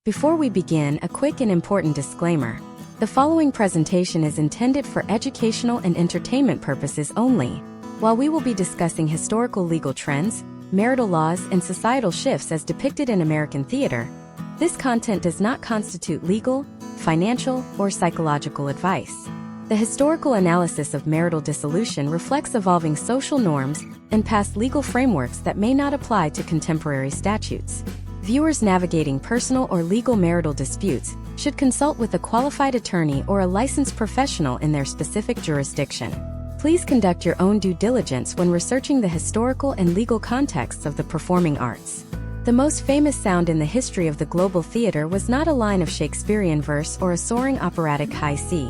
Before we begin, a quick and important disclaimer. The following presentation is intended for educational and entertainment purposes only. While we will be discussing historical legal trends, marital laws, and societal shifts as depicted in American theater, this content does not constitute legal, financial, or psychological advice. The historical analysis of marital dissolution reflects evolving social norms and past legal frameworks that may not apply to contemporary statutes. Viewers navigating personal or legal marital disputes should consult with a qualified attorney or a licensed professional in their specific jurisdiction. Please conduct your own due diligence when researching the historical and legal contexts of the performing arts. The most famous sound in the history of the global theater was not a line of Shakespearean verse or a soaring operatic high C.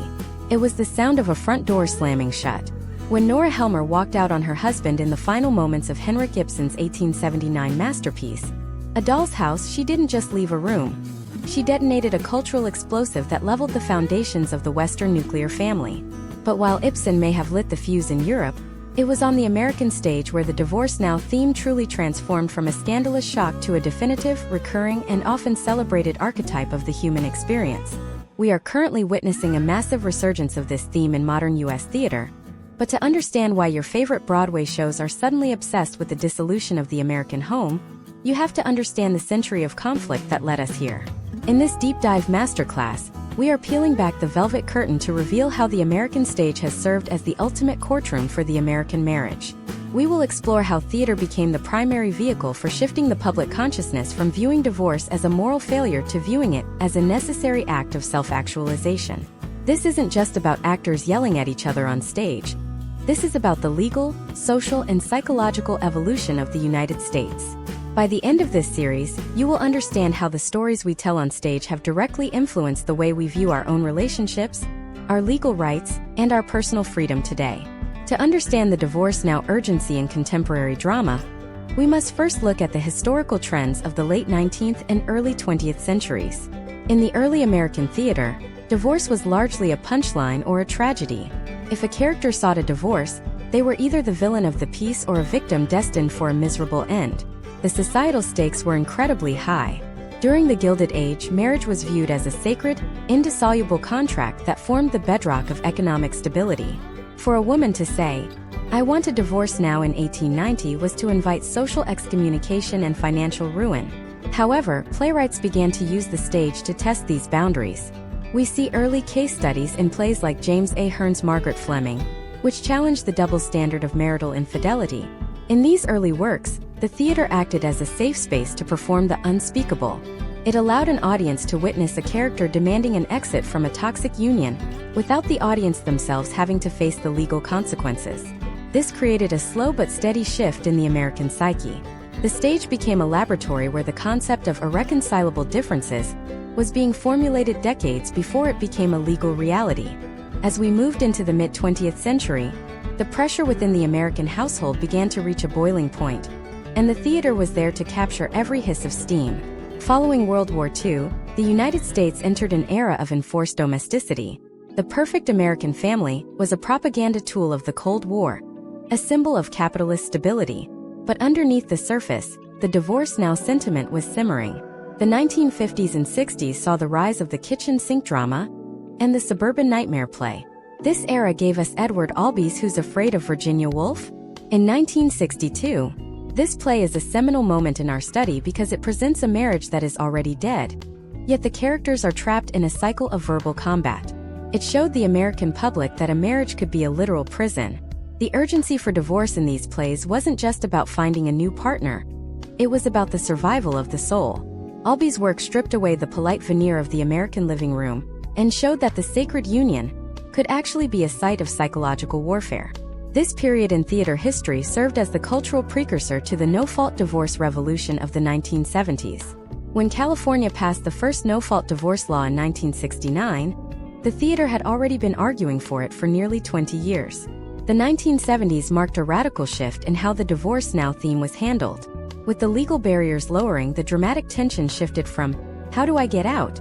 It was the sound of a front door slamming shut. When Nora Helmer walked out on her husband in the final moments of Henrik Ibsen's 1879 masterpiece, A Doll's House, she didn't just leave a room. She detonated a cultural explosive that leveled the foundations of the Western nuclear family. But while Ibsen may have lit the fuse in Europe, it was on the American stage where the Divorce Now theme truly transformed from a scandalous shock to a definitive, recurring, and often celebrated archetype of the human experience. We are currently witnessing a massive resurgence of this theme in modern U.S. theater. But to understand why your favorite Broadway shows are suddenly obsessed with the dissolution of the American home, you have to understand the century of conflict that led us here. In this deep dive masterclass, we are peeling back the velvet curtain to reveal how the American stage has served as the ultimate courtroom for the American marriage. We will explore how theater became the primary vehicle for shifting the public consciousness from viewing divorce as a moral failure to viewing it as a necessary act of self-actualization. This isn't just about actors yelling at each other on stage. This is about the legal, social, and psychological evolution of the United States. By the end of this series, you will understand how the stories we tell on stage have directly influenced the way we view our own relationships, our legal rights, and our personal freedom today. To understand the Divorce Now urgency in contemporary drama, we must first look at the historical trends of the late 19th and early 20th centuries. In the early American theater, divorce was largely a punchline or a tragedy. If a character sought a divorce, they were either the villain of the piece or a victim destined for a miserable end. The societal stakes were incredibly high. During the Gilded Age, marriage was viewed as a sacred, indissoluble contract that formed the bedrock of economic stability. For a woman to say, "I want a divorce now" in 1890 was to invite social excommunication and financial ruin. However, playwrights began to use the stage to test these boundaries. We see early case studies in plays like James A. Hearn's Margaret Fleming, which challenged the double standard of marital infidelity. In these early works, the theater acted as a safe space to perform the unspeakable. It allowed an audience to witness a character demanding an exit from a toxic union, without the audience themselves having to face the legal consequences. This created a slow but steady shift in the American psyche. The stage became a laboratory where the concept of irreconcilable differences was being formulated decades before it became a legal reality. As we moved into the mid-20th century, the pressure within the American household began to reach a boiling point, and the theater was there to capture every hiss of steam. Following World War II, the United States entered an era of enforced domesticity. The perfect American family was a propaganda tool of the Cold War, a symbol of capitalist stability. But underneath the surface, the Divorce Now sentiment was simmering. The 1950s and 60s saw the rise of the kitchen sink drama and the suburban nightmare play. This era gave us Edward Albee's Who's Afraid of Virginia Woolf? In 1962, this play is a seminal moment in our study because it presents a marriage that is already dead. Yet the characters are trapped in a cycle of verbal combat. It showed the American public that a marriage could be a literal prison. The urgency for divorce in these plays wasn't just about finding a new partner. It was about the survival of the soul. Albee's work stripped away the polite veneer of the American living room and showed that the sacred union could actually be a site of psychological warfare. This period in theater history served as the cultural precursor to the no-fault divorce revolution of the 1970s. When California passed the first no-fault divorce law in 1969, the theater had already been arguing for it for nearly 20 years. The 1970s marked a radical shift in how the Divorce Now theme was handled. With the legal barriers lowering, the dramatic tension shifted from, "How do I get out?"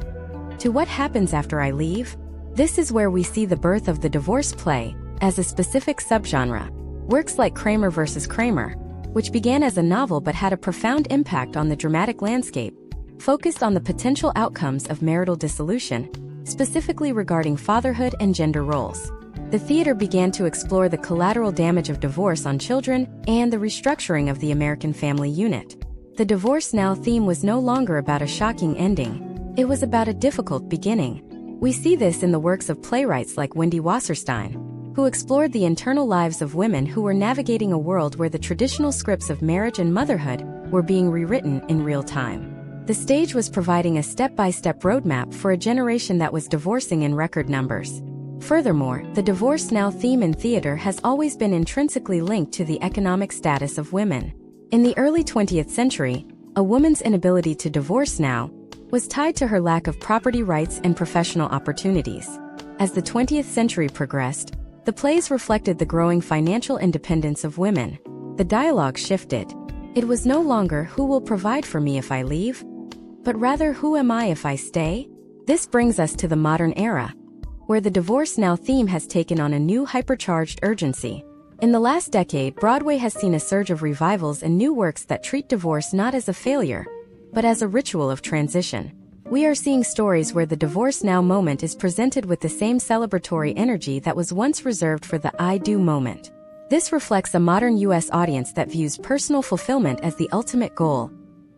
to "What happens after I leave?" This is where we see the birth of the divorce play as a specific subgenre. Works like Kramer vs. Kramer, which began as a novel but had a profound impact on the dramatic landscape, focused on the potential outcomes of marital dissolution, specifically regarding fatherhood and gender roles. The theater began to explore the collateral damage of divorce on children and the restructuring of the American family unit. The divorce now theme was no longer about a shocking ending. It was about a difficult beginning. We see this in the works of playwrights like Wendy Wasserstein, who explored the internal lives of women who were navigating a world where the traditional scripts of marriage and motherhood were being rewritten in real time. The stage was providing a step-by-step roadmap for a generation that was divorcing in record numbers. Furthermore, the divorce now theme in theater has always been intrinsically linked to the economic status of women. In the early 20th century, a woman's inability to divorce now was tied to her lack of property rights and professional opportunities. As the 20th century progressed, the plays reflected the growing financial independence of women. The dialogue shifted. It was no longer "who will provide for me if I leave?" but rather "who am I if I stay?" This brings us to the modern era, where the divorce now theme has taken on a new hypercharged urgency. In the last decade, Broadway has seen a surge of revivals and new works that treat divorce not as a failure, but as a ritual of transition. We are seeing stories where the divorce now moment is presented with the same celebratory energy that was once reserved for the I do moment. This reflects a modern U.S. audience that views personal fulfillment as the ultimate goal,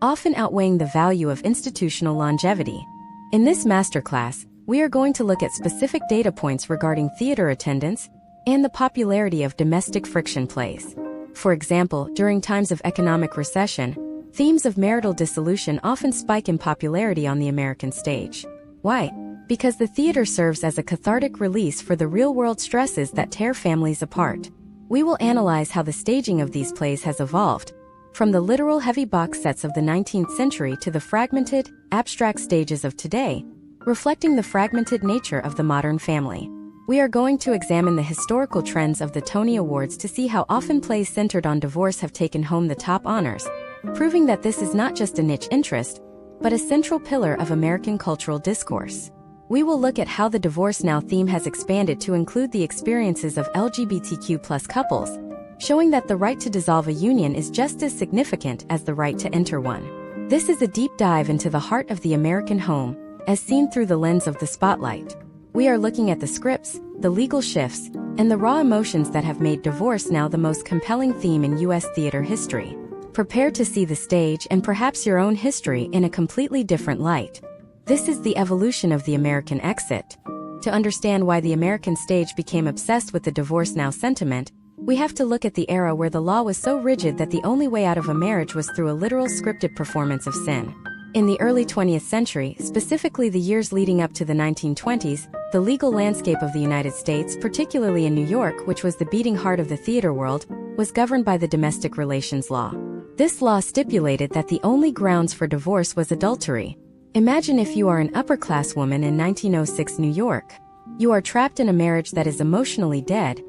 often outweighing the value of institutional longevity. In this masterclass, we are going to look at specific data points regarding theater attendance and the popularity of domestic friction plays. For example, during times of economic recession, themes of marital dissolution often spike in popularity on the American stage. Why? Because the theater serves as a cathartic release for the real-world stresses that tear families apart. We will analyze how the staging of these plays has evolved, from the literal heavy box sets of the 19th century to the fragmented, abstract stages of today, reflecting the fragmented nature of the modern family. We are going to examine the historical trends of the Tony Awards to see how often plays centered on divorce have taken home the top honors, proving that this is not just a niche interest, but a central pillar of American cultural discourse. We will look at how the divorce now theme has expanded to include the experiences of LGBTQ+ couples, showing that the right to dissolve a union is just as significant as the right to enter one. This is a deep dive into the heart of the American home, as seen through the lens of the spotlight. We are looking at the scripts, the legal shifts, and the raw emotions that have made divorce now the most compelling theme in U.S. theater history. Prepare to see the stage and perhaps your own history in a completely different light. This is the evolution of the American exit. To understand why the American stage became obsessed with the divorce now sentiment, we have to look at the era where the law was so rigid that the only way out of a marriage was through a literal scripted performance of sin. In the early 20th century, specifically the years leading up to the 1920s, the legal landscape of the United States, particularly in New York, which was the beating heart of the theater world, was governed by the domestic relations law. This law stipulated that the only grounds for divorce was adultery. Imagine if you are an upper-class woman in 1906 New York. You are trapped in a marriage that is emotionally dead,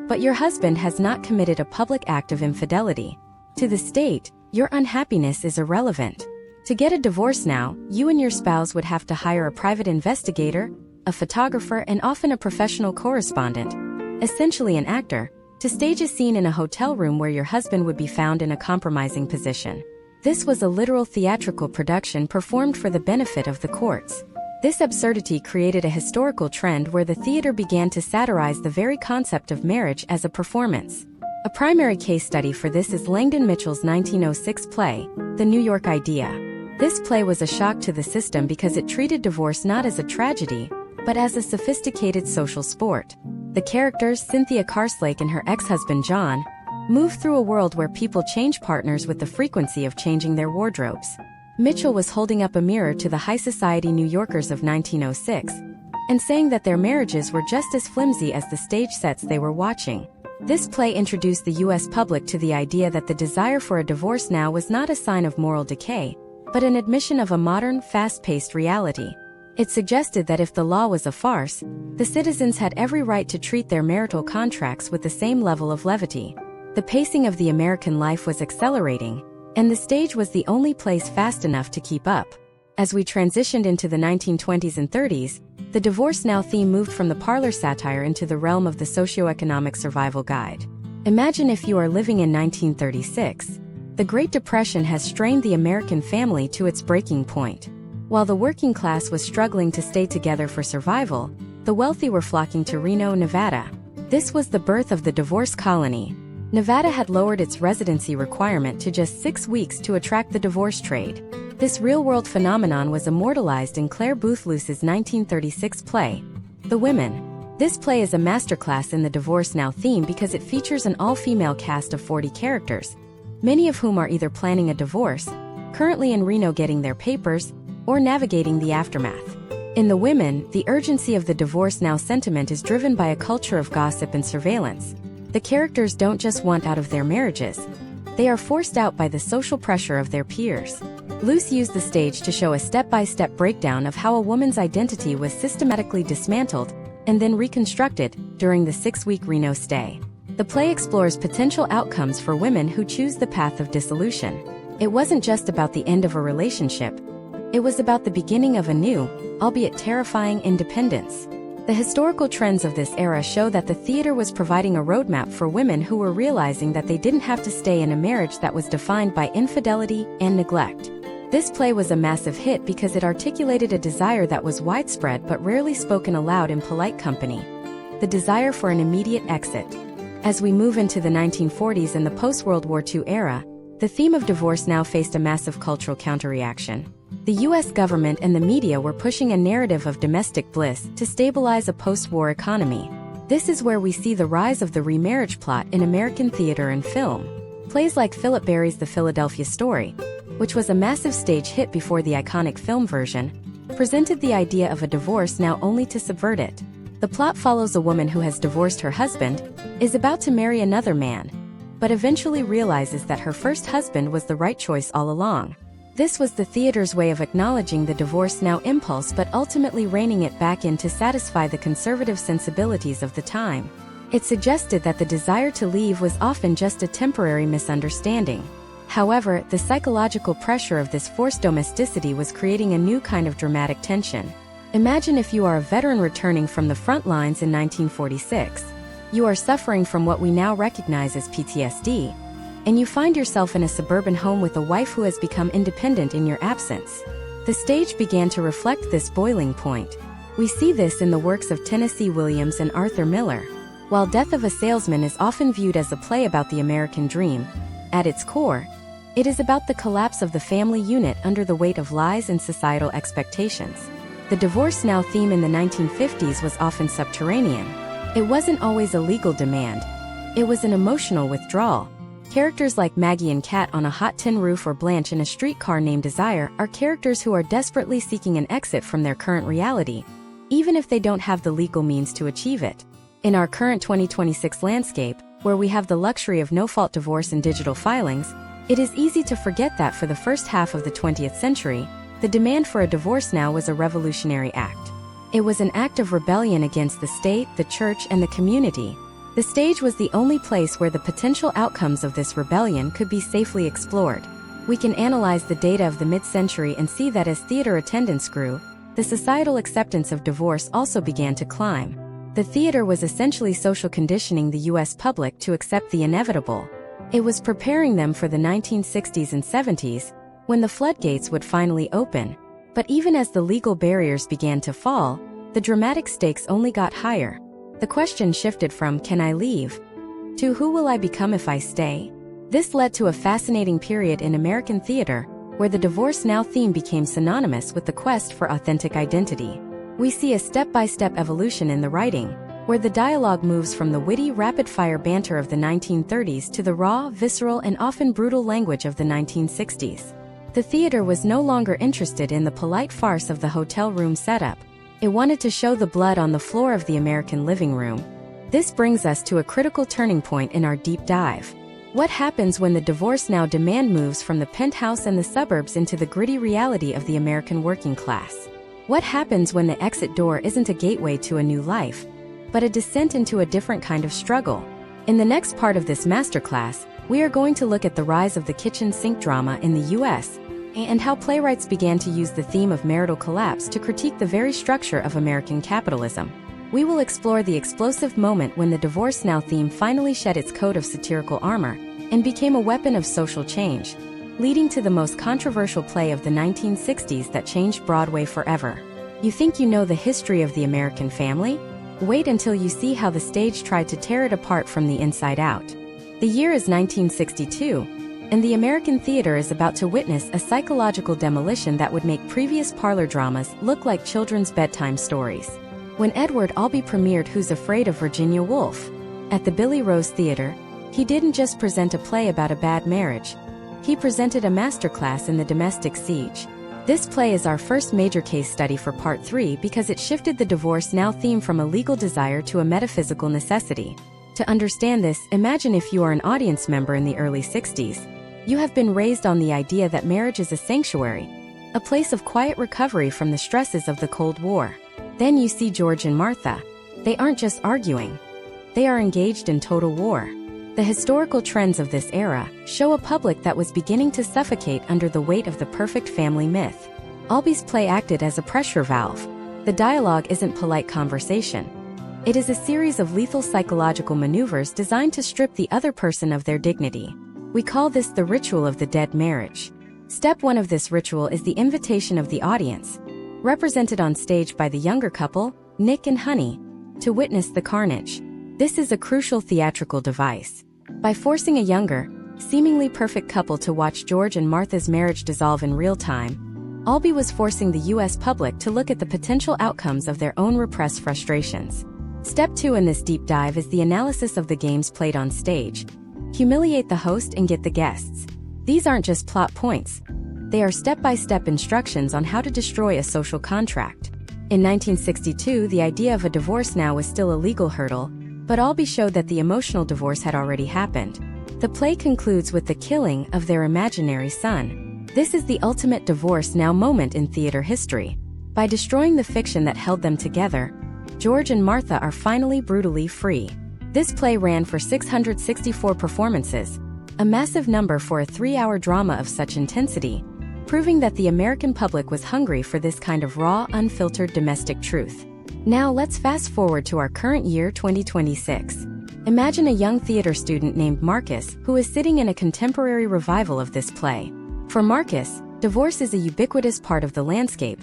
but your husband has not committed a public act of infidelity. To the state, your unhappiness is irrelevant. To get a divorce now, you and your spouse would have to hire a private investigator, a photographer, and often a professional correspondent, essentially an actor, to stage a scene in a hotel room where your husband would be found in a compromising position. This was a literal theatrical production performed for the benefit of the courts. This absurdity created a historical trend where the theater began to satirize the very concept of marriage as a performance. A primary case study for this is Langdon Mitchell's 1906 play, The New York Idea. This play was a shock to the system because it treated divorce not as a tragedy, but as a sophisticated social sport. The characters, Cynthia Carslake and her ex-husband John, move through a world where people change partners with the frequency of changing their wardrobes. Mitchell was holding up a mirror to the high society New Yorkers of 1906 and saying that their marriages were just as flimsy as the stage sets they were watching. This play introduced the U.S. public to the idea that the desire for a divorce now was not a sign of moral decay, but an admission of a modern, fast-paced reality. It suggested that if the law was a farce, the citizens had every right to treat their marital contracts with the same level of levity. The pacing of the American life was accelerating, and the stage was the only place fast enough to keep up. As we transitioned into the 1920s and 30s, the divorce now theme moved from the parlor satire into the realm of the socioeconomic survival guide. Imagine if you are living in 1936. The The Great Depression has strained the American family to its breaking point. While the working class was struggling to stay together for survival, the wealthy were flocking to Reno, Nevada. This was the birth of the divorce colony. Nevada had lowered its residency requirement to just 6 weeks to attract the divorce trade. This real-world phenomenon was immortalized in Claire Booth-Luce's 1936 play, The Women. This play is a masterclass in the divorce now theme because it features an all-female cast of 40 characters, many of whom are either planning a divorce, currently in Reno getting their papers, or navigating the aftermath. In The Women, the urgency of the divorce now sentiment is driven by a culture of gossip and surveillance. The characters don't just want out of their marriages. They are forced out by the social pressure of their peers. Luce used the stage to show a step-by-step breakdown of how a woman's identity was systematically dismantled and then reconstructed during the 6-week Reno stay. The play explores potential outcomes for women who choose the path of dissolution. It wasn't just about the end of a relationship. It was about the beginning of a new, albeit terrifying, independence. The historical trends of this era show that the theater was providing a roadmap for women who were realizing that they didn't have to stay in a marriage that was defined by infidelity and neglect. This play was a massive hit because it articulated a desire that was widespread but rarely spoken aloud in polite company: the desire for an immediate exit. As we move into the 1940s and the post-World War II era, the theme of divorce now faced a massive cultural counterreaction. The U.S. government and the media were pushing a narrative of domestic bliss to stabilize a post-war economy. This is where we see the rise of the remarriage plot in American theater and film. Plays like Philip Barry's The Philadelphia Story, which was a massive stage hit before the iconic film version, presented the idea of a divorce now only to subvert it. The plot follows a woman who has divorced her husband, is about to marry another man, but eventually realizes that her first husband was the right choice all along. This was the theater's way of acknowledging the divorce now impulse but ultimately reining it back in to satisfy the conservative sensibilities of the time. It suggested that the desire to leave was often just a temporary misunderstanding. However, the psychological pressure of this forced domesticity was creating a new kind of dramatic tension. Imagine if you are a veteran returning from the front lines in 1946. You are suffering from what we now recognize as PTSD, and you find yourself in a suburban home with a wife who has become independent in your absence. The stage began to reflect this boiling point. We see this in the works of Tennessee Williams and Arthur Miller. While Death of a Salesman is often viewed as a play about the American dream, at its core, it is about the collapse of the family unit under the weight of lies and societal expectations. The divorce now theme in the 1950s was often subterranean. It wasn't always a legal demand. It was an emotional withdrawal. Characters like Maggie and Kat on a hot tin roof or Blanche in a streetcar named Desire are characters who are desperately seeking an exit from their current reality, even if they don't have the legal means to achieve it. In our current 2026 landscape, where we have the luxury of no-fault divorce and digital filings, it is easy to forget that for the first half of the 20th century, the demand for a divorce now was a revolutionary act. It was an act of rebellion against the state, the church, and the community. The stage was the only place where the potential outcomes of this rebellion could be safely explored. We can analyze the data of the mid-century and see that as theater attendance grew, the societal acceptance of divorce also began to climb. The theater was essentially social conditioning the U.S. public to accept the inevitable. It was preparing them for the 1960s and 70s, when the floodgates would finally open. But even as the legal barriers began to fall, the dramatic stakes only got higher. The question shifted from "Can I leave?" to "Who will I become if I stay?" This led to a fascinating period in American theater, where the divorce now theme became synonymous with the quest for authentic identity. We see a step-by-step evolution in the writing, where the dialogue moves from the witty, rapid-fire banter of the 1930s to the raw, visceral, and often brutal language of the 1960s. The theater was no longer interested in the polite farce of the hotel room setup. It wanted to show the blood on the floor of the American living room. This brings us to a critical turning point in our deep dive. What happens when the divorce now demand moves from the penthouse and the suburbs into the gritty reality of the American working class? What happens when the exit door isn't a gateway to a new life, but a descent into a different kind of struggle? In the next part of this masterclass, we are going to look at the rise of the kitchen sink drama in the U.S., and how playwrights began to use the theme of marital collapse to critique the very structure of American capitalism. We will explore the explosive moment when the divorce now theme finally shed its coat of satirical armor, and became a weapon of social change, leading to the most controversial play of the 1960s that changed Broadway forever. You think you know the history of the American family? Wait until you see how the stage tried to tear it apart from the inside out. The year is 1962, and the American theater is about to witness a psychological demolition that would make previous parlor dramas look like children's bedtime stories. When Edward Albee premiered Who's Afraid of Virginia Woolf at the Billy Rose Theater, he didn't just present a play about a bad marriage. He presented a masterclass in the domestic siege. This play is our first major case study for Part 3 because it shifted the divorce now theme from a legal desire to a metaphysical necessity. To understand this, imagine if you are an audience member in the early 60s. You have been raised on the idea that marriage is a sanctuary, a place of quiet recovery from the stresses of the Cold War. Then you see George and Martha. They aren't just arguing. They are engaged in total war. The historical trends of this era show a public that was beginning to suffocate under the weight of the perfect family myth. Albee's play acted as a pressure valve. The dialogue isn't polite conversation. It is a series of lethal psychological maneuvers designed to strip the other person of their dignity. We call this the ritual of the dead marriage. Step 1 of this ritual is the invitation of the audience, represented on stage by the younger couple, Nick and Honey, to witness the carnage. This is a crucial theatrical device. By forcing a younger, seemingly perfect couple to watch George and Martha's marriage dissolve in real time, Albee was forcing the U.S. public to look at the potential outcomes of their own repressed frustrations. Step 2 in this deep dive is the analysis of the games played on stage. Humiliate the host and get the guests. These aren't just plot points. They are step-by-step instructions on how to destroy a social contract. In 1962, the idea of a divorce now was still a legal hurdle, but Albee showed that the emotional divorce had already happened. The play concludes with the killing of their imaginary son. This is the ultimate divorce now moment in theater history. By destroying the fiction that held them together, George and Martha are finally brutally free. This play ran for 664 performances, a massive number for a 3-hour drama of such intensity, proving that the American public was hungry for this kind of raw, unfiltered domestic truth. Now let's fast forward to our current year 2026. Imagine a young theater student named Marcus who is sitting in a contemporary revival of this play. For Marcus, divorce is a ubiquitous part of the landscape,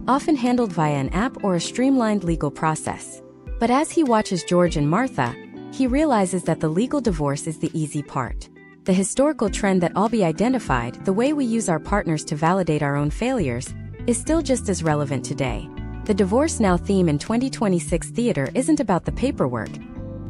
often handled via an app or a streamlined legal process. But as he watches George and Martha, he realizes that the legal divorce is the easy part. The historical trend that Albee identified, the way we use our partners to validate our own failures, is still just as relevant today. The divorce now theme in 2026 theater isn't about the paperwork.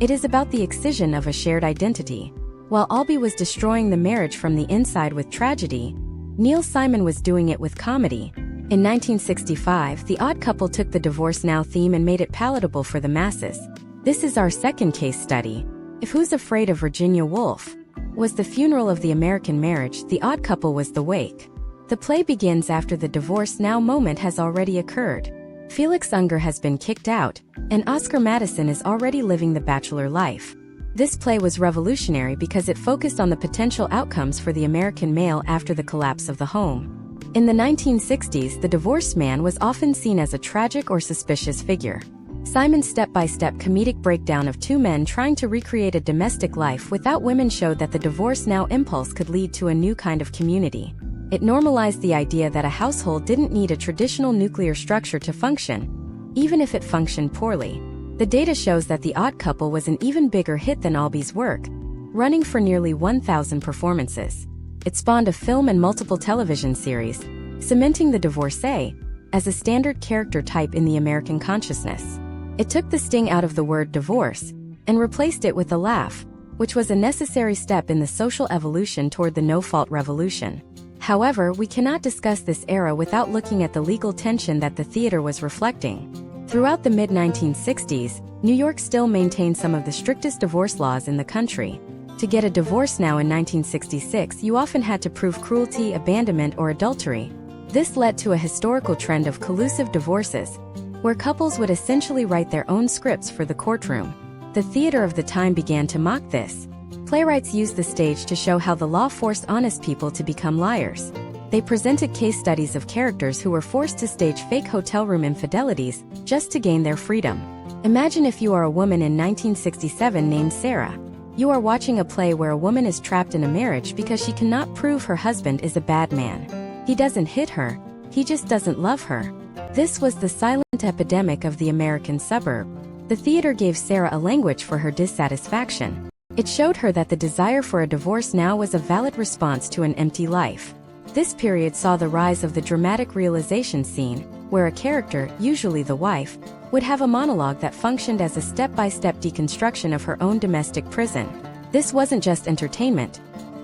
It is about the excision of a shared identity. While Albee was destroying the marriage from the inside with tragedy, Neil Simon was doing it with comedy. In 1965, The Odd Couple took the divorce now theme and made it palatable for the masses. This is our second case study. If Who's Afraid of Virginia Woolf was the funeral of the American marriage, The Odd Couple was the wake. The play begins after the divorce now moment has already occurred. Felix Unger has been kicked out, and Oscar Madison is already living the bachelor life. This play was revolutionary because it focused on the potential outcomes for the American male after the collapse of the home. In the 1960s, the divorced man was often seen as a tragic or suspicious figure. Simon's step-by-step comedic breakdown of two men trying to recreate a domestic life without women showed that the divorce now impulse could lead to a new kind of community. It normalized the idea that a household didn't need a traditional nuclear structure to function, even if it functioned poorly. The data shows that The Odd Couple was an even bigger hit than Albee's work, running for nearly 1,000 performances. It spawned a film and multiple television series, cementing the divorcee as a standard character type in the American consciousness. It took the sting out of the word divorce and replaced it with a laugh, which was a necessary step in the social evolution toward the no-fault revolution. However, we cannot discuss this era without looking at the legal tension that the theater was reflecting. Throughout the mid-1960s, New York still maintained some of the strictest divorce laws in the country. To get a divorce now in 1966, you often had to prove cruelty, abandonment, or adultery. This led to a historical trend of collusive divorces, where couples would essentially write their own scripts for the courtroom. The theater of the time began to mock this. Playwrights used the stage to show how the law forced honest people to become liars. They presented case studies of characters who were forced to stage fake hotel room infidelities just to gain their freedom. Imagine if you are a woman in 1967 named Sarah. You are watching a play where a woman is trapped in a marriage because she cannot prove her husband is a bad man. He doesn't hit her, he just doesn't love her. This was the silent epidemic of the American suburb. The theater gave Sarah a language for her dissatisfaction. It showed her that the desire for a divorce now was a valid response to an empty life. This period saw the rise of the dramatic realization scene, where a character, usually the wife, would have a monologue that functioned as a step-by-step deconstruction of her own domestic prison. This wasn't just entertainment.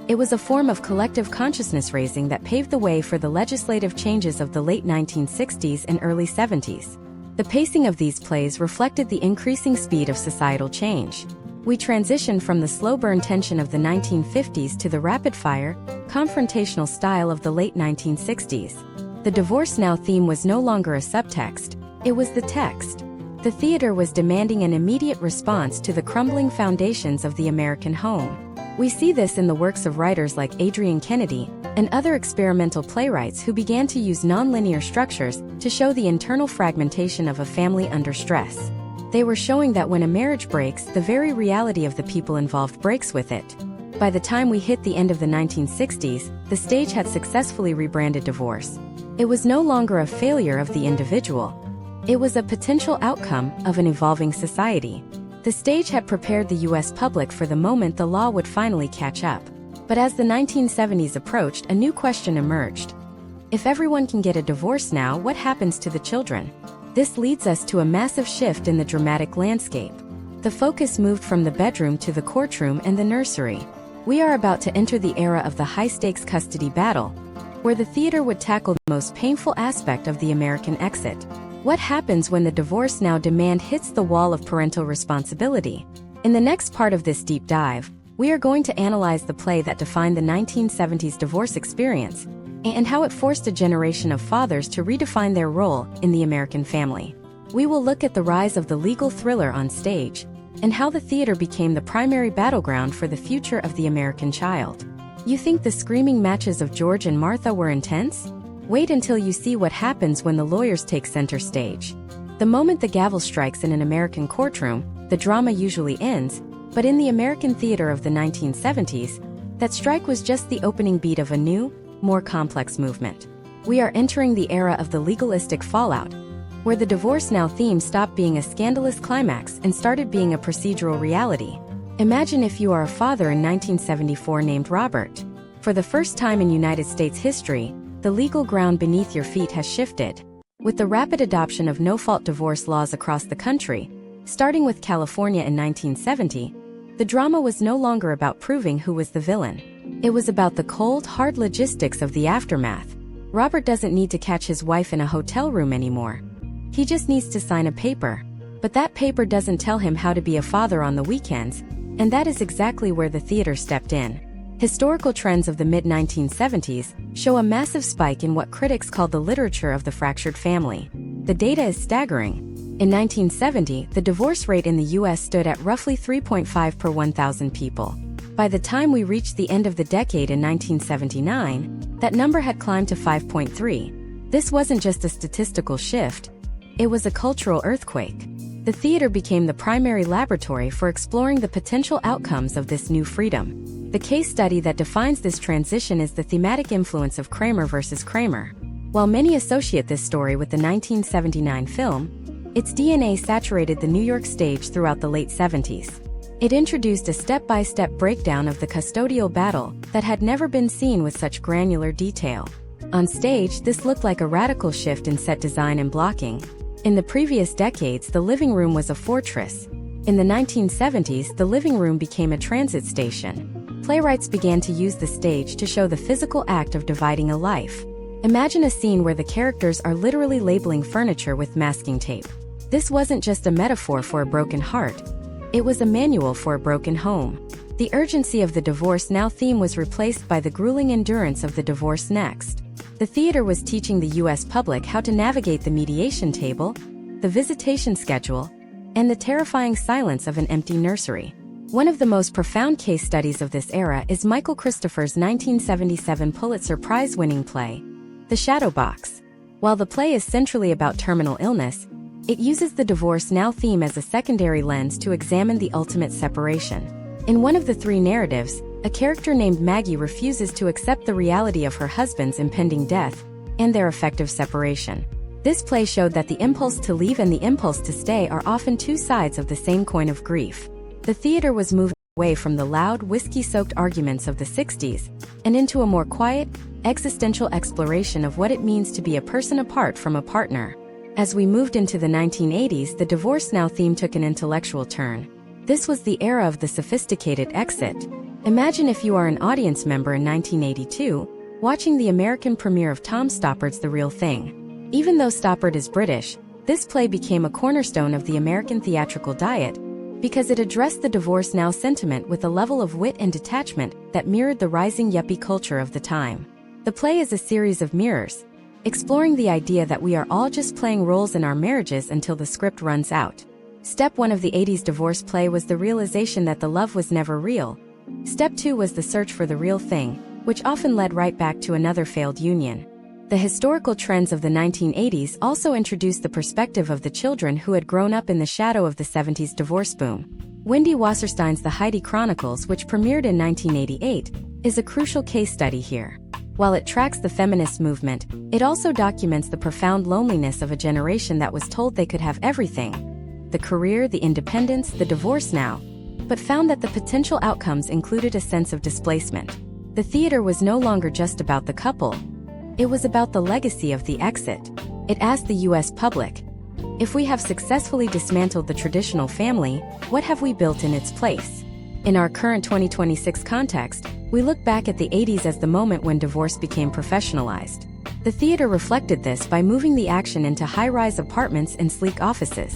It was a form of collective consciousness raising that paved the way for the legislative changes of the late 1960s and early 70s. The pacing of these plays reflected the increasing speed of societal change. We transitioned from the slow-burn tension of the 1950s to the rapid-fire, confrontational style of the late 1960s. The divorce now theme was no longer a subtext, it was the text. The theater was demanding an immediate response to the crumbling foundations of the American home. We see this in the works of writers like Adrian Kennedy and other experimental playwrights who began to use nonlinear structures to show the internal fragmentation of a family under stress. They were showing that when a marriage breaks, the very reality of the people involved breaks with it. By the time we hit the end of the 1960s, the stage had successfully rebranded divorce. It was no longer a failure of the individual. It was a potential outcome of an evolving society. The stage had prepared the U.S. public for the moment the law would finally catch up. But as the 1970s approached, a new question emerged. If everyone can get a divorce now, what happens to the children? This leads us to a massive shift in the dramatic landscape. The focus moved from the bedroom to the courtroom and the nursery. We are about to enter the era of the high-stakes custody battle, where the theater would tackle the most painful aspect of the American exit. What happens when the divorce now demand hits the wall of parental responsibility? In the next part of this deep dive, we are going to analyze the play that defined the 1970s divorce experience, and how it forced a generation of fathers to redefine their role in the American family. We will look at the rise of the legal thriller on stage, and how the theater became the primary battleground for the future of the American child. You think the screaming matches of George and Martha were intense? Wait until you see what happens when the lawyers take center stage. The moment the gavel strikes in an American courtroom, the drama usually ends, but in the American theater of the 1970s, that strike was just the opening beat of a new, more complex movement. We are entering the era of the legalistic fallout, where the divorce now theme stopped being a scandalous climax and started being a procedural reality. Imagine if you are a father in 1974 named Robert. For the first time in United States history, the legal ground beneath your feet has shifted. With the rapid adoption of no-fault divorce laws across the country, starting with California in 1970, the drama was no longer about proving who was the villain. It was about the cold, hard logistics of the aftermath. Robert doesn't need to catch his wife in a hotel room anymore. He just needs to sign a paper. But that paper doesn't tell him how to be a father on the weekends, and that is exactly where the theater stepped in. Historical trends of the mid-1970s show a massive spike in what critics call the literature of the fractured family. The data is staggering. In 1970, the divorce rate in the U.S. stood at roughly 3.5 per 1,000 people. By the time we reached the end of the decade in 1979, that number had climbed to 5.3. This wasn't just a statistical shift, it was a cultural earthquake. The theater became the primary laboratory for exploring the potential outcomes of this new freedom. The case study that defines this transition is the thematic influence of Kramer versus Kramer. While many associate this story with the 1979 film, its DNA saturated the New York stage throughout the late 70s. It introduced a step-by-step breakdown of the custodial battle that had never been seen with such granular detail. On stage, this looked like a radical shift in set design and blocking. In the previous decades, the living room was a fortress. In the 1970s, the living room became a transit station. Playwrights began to use the stage to show the physical act of dividing a life. Imagine a scene where the characters are literally labeling furniture with masking tape. This wasn't just a metaphor for a broken heart. It was a manual for a broken home. The urgency of the divorce now theme was replaced by the grueling endurance of the divorce next. The theater was teaching the U.S. public how to navigate the mediation table, the visitation schedule, and the terrifying silence of an empty nursery. One of the most profound case studies of this era is Michael Christopher's 1977 Pulitzer Prize-winning play, The Shadow Box. While the play is centrally about terminal illness, it uses the divorce now theme as a secondary lens to examine the ultimate separation. In one of the three narratives, a character named Maggie refuses to accept the reality of her husband's impending death and their effective separation. This play showed that the impulse to leave and the impulse to stay are often two sides of the same coin of grief. The theater was moved away from the loud, whiskey-soaked arguments of the 60s and into a more quiet, existential exploration of what it means to be a person apart from a partner. As we moved into the 1980s, the Divorce Now theme took an intellectual turn. This was the era of the sophisticated exit. Imagine if you are an audience member in 1982, watching the American premiere of Tom Stoppard's The Real Thing. Even though Stoppard is British, this play became a cornerstone of the American theatrical diet because it addressed the Divorce Now sentiment with a level of wit and detachment that mirrored the rising yuppie culture of the time. The play is a series of mirrors, exploring the idea that we are all just playing roles in our marriages until the script runs out. Step 1 of the 80s divorce play was the realization that the love was never real. Step 2 was the search for the real thing, which often led right back to another failed union. The historical trends of the 1980s also introduced the perspective of the children who had grown up in the shadow of the 70s divorce boom. Wendy Wasserstein's The Heidi Chronicles, which premiered in 1988, is a crucial case study here. While it tracks the feminist movement, it also documents the profound loneliness of a generation that was told they could have everything: the career, the independence, the divorce now, but found that the potential outcomes included a sense of displacement. The theater was no longer just about the couple. It was about the legacy of the exit. It asked the U.S. public, if we have successfully dismantled the traditional family, what have we built in its place? In our current 2026 context, we look back at the 80s as the moment when divorce became professionalized. The theater reflected this by moving the action into high-rise apartments and sleek offices.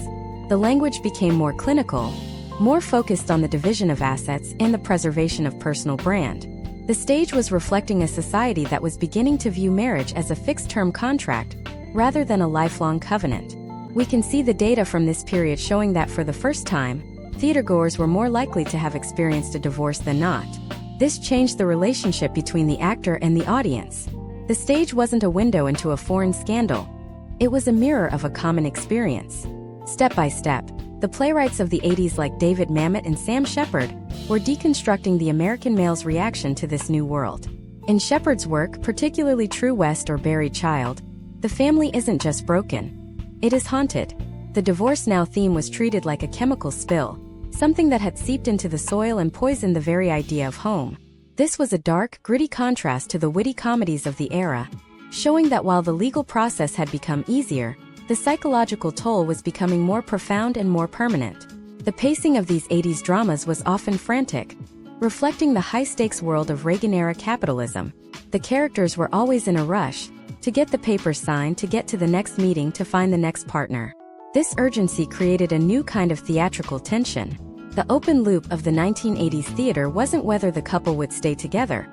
The language became more clinical, more focused on the division of assets and the preservation of personal brand. The stage was reflecting a society that was beginning to view marriage as a fixed-term contract rather than a lifelong covenant. We can see the data from this period showing that for the first time, theatergoers were more likely to have experienced a divorce than not. This changed the relationship between the actor and the audience. The stage wasn't a window into a foreign scandal. It was a mirror of a common experience. Step by step, the playwrights of the 80s like David Mamet and Sam Shepard were deconstructing the American male's reaction to this new world. In Shepard's work, particularly True West or Buried Child, the family isn't just broken. It is haunted. The Divorce Now theme was treated like a chemical spill, something that had seeped into the soil and poisoned the very idea of home. This was a dark, gritty contrast to the witty comedies of the era, showing that while the legal process had become easier, the psychological toll was becoming more profound and more permanent. The pacing of these 80s dramas was often frantic, reflecting the high-stakes world of Reagan-era capitalism. The characters were always in a rush to get the papers signed, to get to the next meeting, to find the next partner. This urgency created a new kind of theatrical tension. The open loop of the 1980s theater wasn't whether the couple would stay together,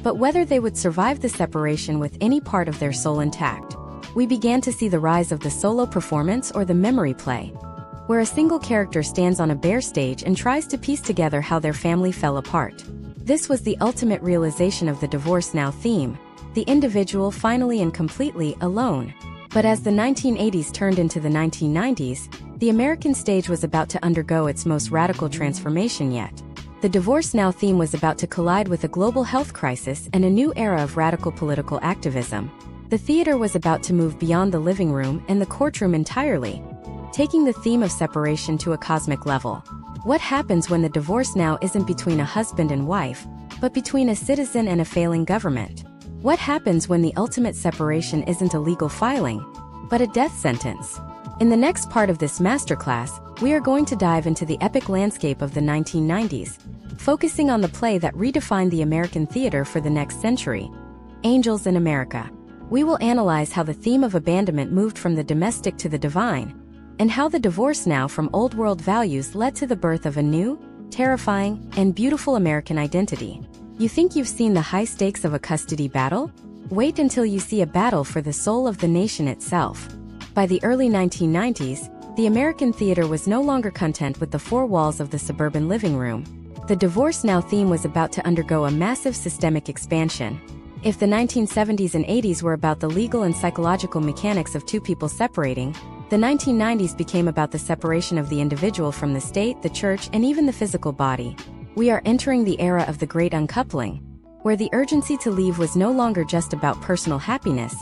but whether they would survive the separation with any part of their soul intact. We began to see the rise of the solo performance or the memory play, where a single character stands on a bare stage and tries to piece together how their family fell apart. This was the ultimate realization of the Divorce Now theme, the individual finally and completely alone. But as the 1980s turned into the 1990s, the American stage was about to undergo its most radical transformation yet. The Divorce Now theme was about to collide with a global health crisis and a new era of radical political activism. The theater was about to move beyond the living room and the courtroom entirely, taking the theme of separation to a cosmic level. What happens when the divorce now isn't between a husband and wife, but between a citizen and a failing government? What happens when the ultimate separation isn't a legal filing, but a death sentence? In the next part of this masterclass, we are going to dive into the epic landscape of the 1990s, focusing on the play that redefined the American theater for the next century, Angels in America. We will analyze how the theme of abandonment moved from the domestic to the divine, and how the divorce now from old world values led to the birth of a new, terrifying, and beautiful American identity. You think you've seen the high stakes of a custody battle? Wait until you see a battle for the soul of the nation itself. By the early 1990s, the American theater was no longer content with the four walls of the suburban living room. The Divorce Now theme was about to undergo a massive systemic expansion. If the 1970s and 80s were about the legal and psychological mechanics of two people separating, the 1990s became about the separation of the individual from the state, the church, and even the physical body. We are entering the era of the great uncoupling, where the urgency to leave was no longer just about personal happiness.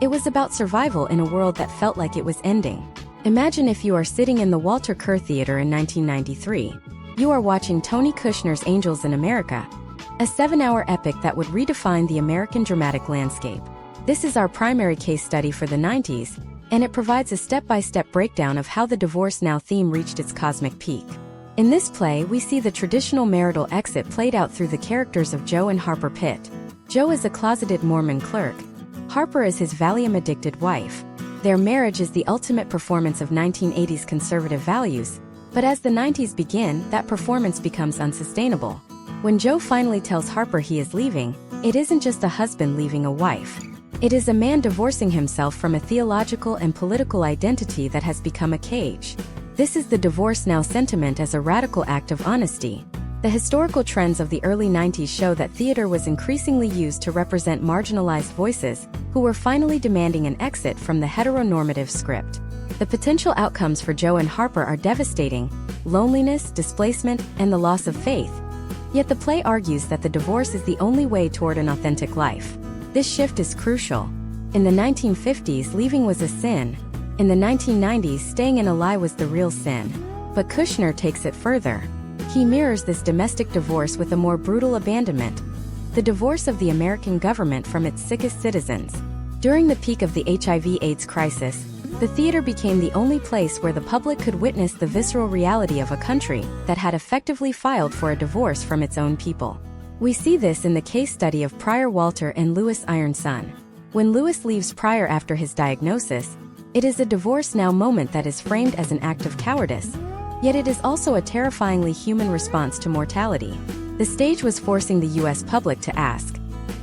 It was about survival in a world that felt like it was ending. Imagine if you are sitting in the Walter Kerr Theater in 1993. You are watching Tony Kushner's Angels in America, a 7-hour epic that would redefine the American dramatic landscape. This is our primary case study for the 90s, and it provides a step-by-step breakdown of how the divorce now theme reached its cosmic peak. In this play, we see the traditional marital exit played out through the characters of Joe and Harper Pitt. Joe is a closeted Mormon clerk. Harper is his Valium-addicted wife. Their marriage is the ultimate performance of 1980s conservative values, but as the 90s begin, that performance becomes unsustainable. When Joe finally tells Harper he is leaving, it isn't just a husband leaving a wife. It is a man divorcing himself from a theological and political identity that has become a cage. This is the divorce now sentiment as a radical act of honesty. The historical trends of the early 90s show that theater was increasingly used to represent marginalized voices who were finally demanding an exit from the heteronormative script. The potential outcomes for Joe and Harper are devastating: loneliness, displacement, and the loss of faith. Yet the play argues that the divorce is the only way toward an authentic life. This shift is crucial. In the 1950s, leaving was a sin. In the 1990s, staying in a lie was the real sin. But Kushner takes it further. He mirrors this domestic divorce with a more brutal abandonment: the divorce of the American government from its sickest citizens. During the peak of the HIV/AIDS crisis, the theater became the only place where the public could witness the visceral reality of a country that had effectively filed for a divorce from its own people. We see this in the case study of Prior Walter and Louis Ironson. When Louis leaves Prior after his diagnosis, it is a divorce now moment that is framed as an act of cowardice. Yet it is also a terrifyingly human response to mortality. The stage was forcing the US public to ask,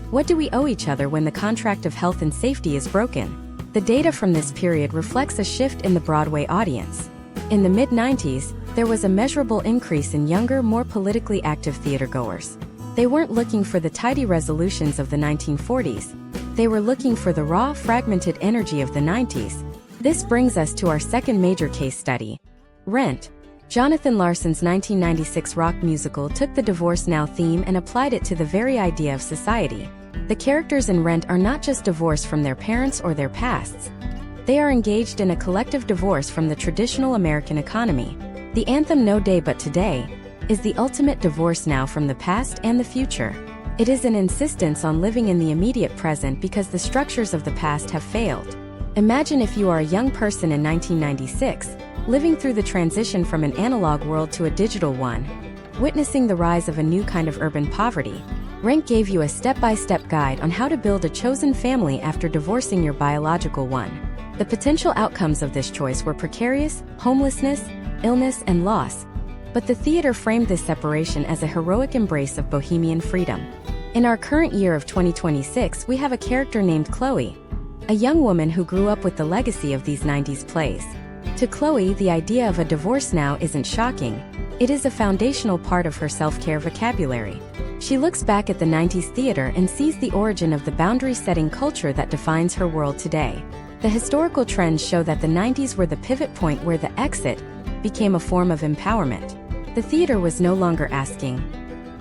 what do we owe each other when the contract of health and safety is broken? The data from this period reflects a shift in the Broadway audience. In the mid-90s, there was a measurable increase in younger, more politically active theatergoers. They weren't looking for the tidy resolutions of the 1940s. They were looking for the raw, fragmented energy of the 90s. This brings us to our second major case study: Rent. Jonathan Larson's 1996 rock musical took the divorce now theme and applied it to the very idea of society. The characters in Rent are not just divorced from their parents or their pasts. They are engaged in a collective divorce from the traditional American economy. The anthem "No Day But Today" is the ultimate divorce now from the past and the future. It is an insistence on living in the immediate present because the structures of the past have failed. Imagine if you are a young person in 1996, living through the transition from an analog world to a digital one, witnessing the rise of a new kind of urban poverty. Rent gave you a step-by-step guide on how to build a chosen family after divorcing your biological one. The potential outcomes of this choice were precarious, homelessness, illness, and loss. But the theater framed this separation as a heroic embrace of bohemian freedom. In our current year of 2026, we have a character named Chloe, a young woman who grew up with the legacy of these 90s plays. To Chloe, the idea of a divorce now isn't shocking. It is a foundational part of her self-care vocabulary. She looks back at the 90s theater and sees the origin of the boundary-setting culture that defines her world today. The historical trends show that the 90s were the pivot point where the exit became a form of empowerment. The theater was no longer asking,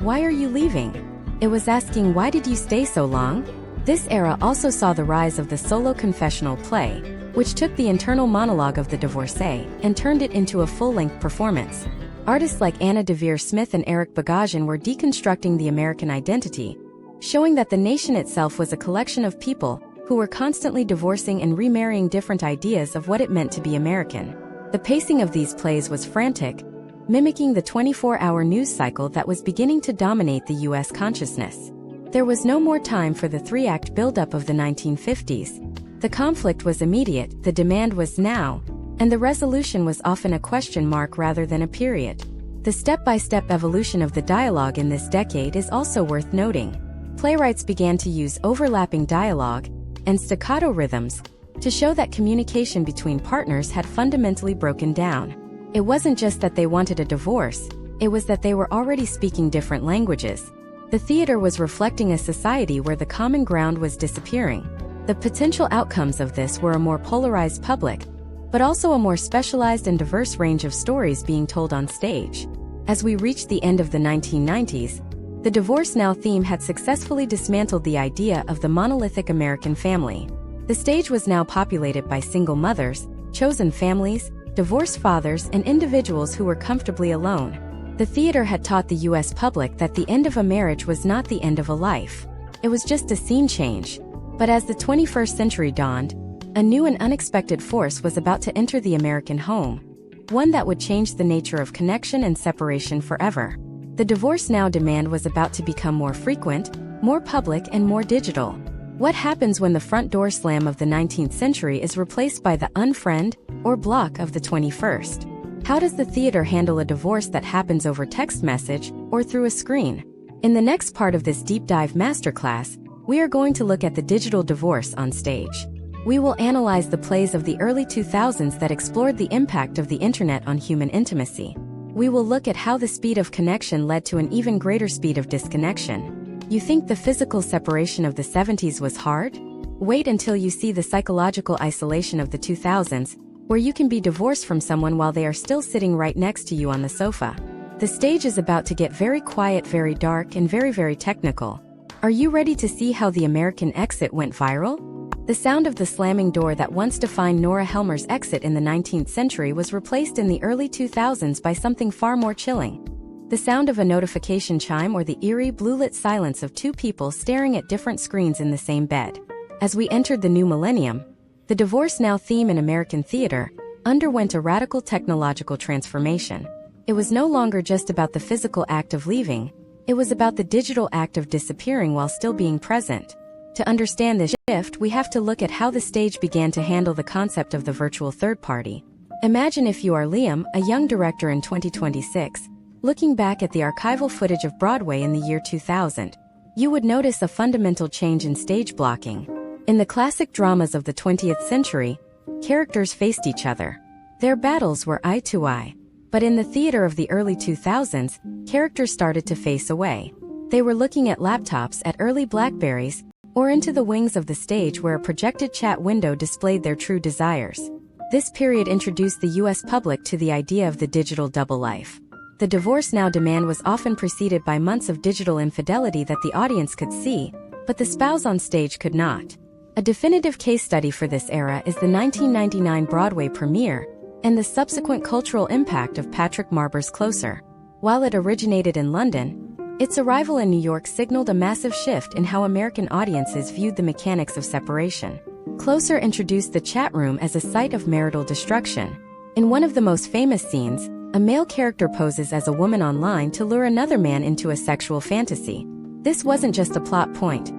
"Why are you leaving?" It was asking, "Why did you stay so long?" This era also saw the rise of the solo confessional play, which took the internal monologue of the divorcee and turned it into a full-length performance. Artists like Anna Devere Smith and Eric Bogosian were deconstructing the American identity, showing that the nation itself was a collection of people who were constantly divorcing and remarrying different ideas of what it meant to be American. The pacing of these plays was frantic, mimicking the 24-hour news cycle that was beginning to dominate the US consciousness. There was no more time for the three-act buildup of the 1950s. The conflict was immediate, the demand was now, and the resolution was often a question mark rather than a period. The step-by-step evolution of the dialogue in this decade is also worth noting. Playwrights began to use overlapping dialogue and staccato rhythms to show that communication between partners had fundamentally broken down. It wasn't just that they wanted a divorce, it was that they were already speaking different languages. The theater was reflecting a society where the common ground was disappearing. The potential outcomes of this were a more polarized public, but also a more specialized and diverse range of stories being told on stage. As we reached the end of the 1990s, the Divorce Now theme had successfully dismantled the idea of the monolithic American family. The stage was now populated by single mothers, chosen families, divorced fathers, and individuals who were comfortably alone. The theater had taught the U.S. public that the end of a marriage was not the end of a life. It was just a scene change. But as the 21st century dawned, a new and unexpected force was about to enter the American home, one that would change the nature of connection and separation forever. The Divorce Now demand was about to become more frequent, more public, and more digital. What happens when the front door slam of the 19th century is replaced by the unfriend or block of the 21st? How does the theater handle a divorce that happens over text message or through a screen? In the next part of this deep dive masterclass, we are going to look at the digital divorce on stage. We will analyze the plays of the early 2000s that explored the impact of the internet on human intimacy. We will look at how the speed of connection led to an even greater speed of disconnection. You think the physical separation of the 70s was hard? Wait until you see the psychological isolation of the 2000s, where you can be divorced from someone while they are still sitting right next to you on the sofa. The stage is about to get very quiet, very dark, and very, very technical. Are you ready to see how the American exit went viral? The sound of the slamming door that once defined Nora Helmer's exit in the 19th century was replaced in the early 2000s by something far more chilling. The sound of a notification chime or the eerie blue-lit silence of two people staring at different screens in the same bed. As we entered the new millennium, the Divorce Now theme in American theater underwent a radical technological transformation. It was no longer just about the physical act of leaving, it was about the digital act of disappearing while still being present. To understand this shift, we have to look at how the stage began to handle the concept of the virtual third party. Imagine if you are Liam, a young director in 2026, looking back at the archival footage of Broadway in the year 2000. You would notice a fundamental change in stage blocking. In the classic dramas of the 20th century, characters faced each other. Their battles were eye to eye. But in the theater of the early 2000s, characters started to face away. They were looking at laptops, at early Blackberries, or into the wings of the stage where a projected chat window displayed their true desires. This period introduced the U.S. public to the idea of the digital double life. The Divorce Now demand was often preceded by months of digital infidelity that the audience could see, but the spouse on stage could not. A definitive case study for this era is the 1999 Broadway premiere and the subsequent cultural impact of Patrick Marber's Closer. While it originated in London, its arrival in New York signaled a massive shift in how American audiences viewed the mechanics of separation. Closer introduced the chat room as a site of marital destruction. In one of the most famous scenes, a male character poses as a woman online to lure another man into a sexual fantasy. This wasn't just a plot point.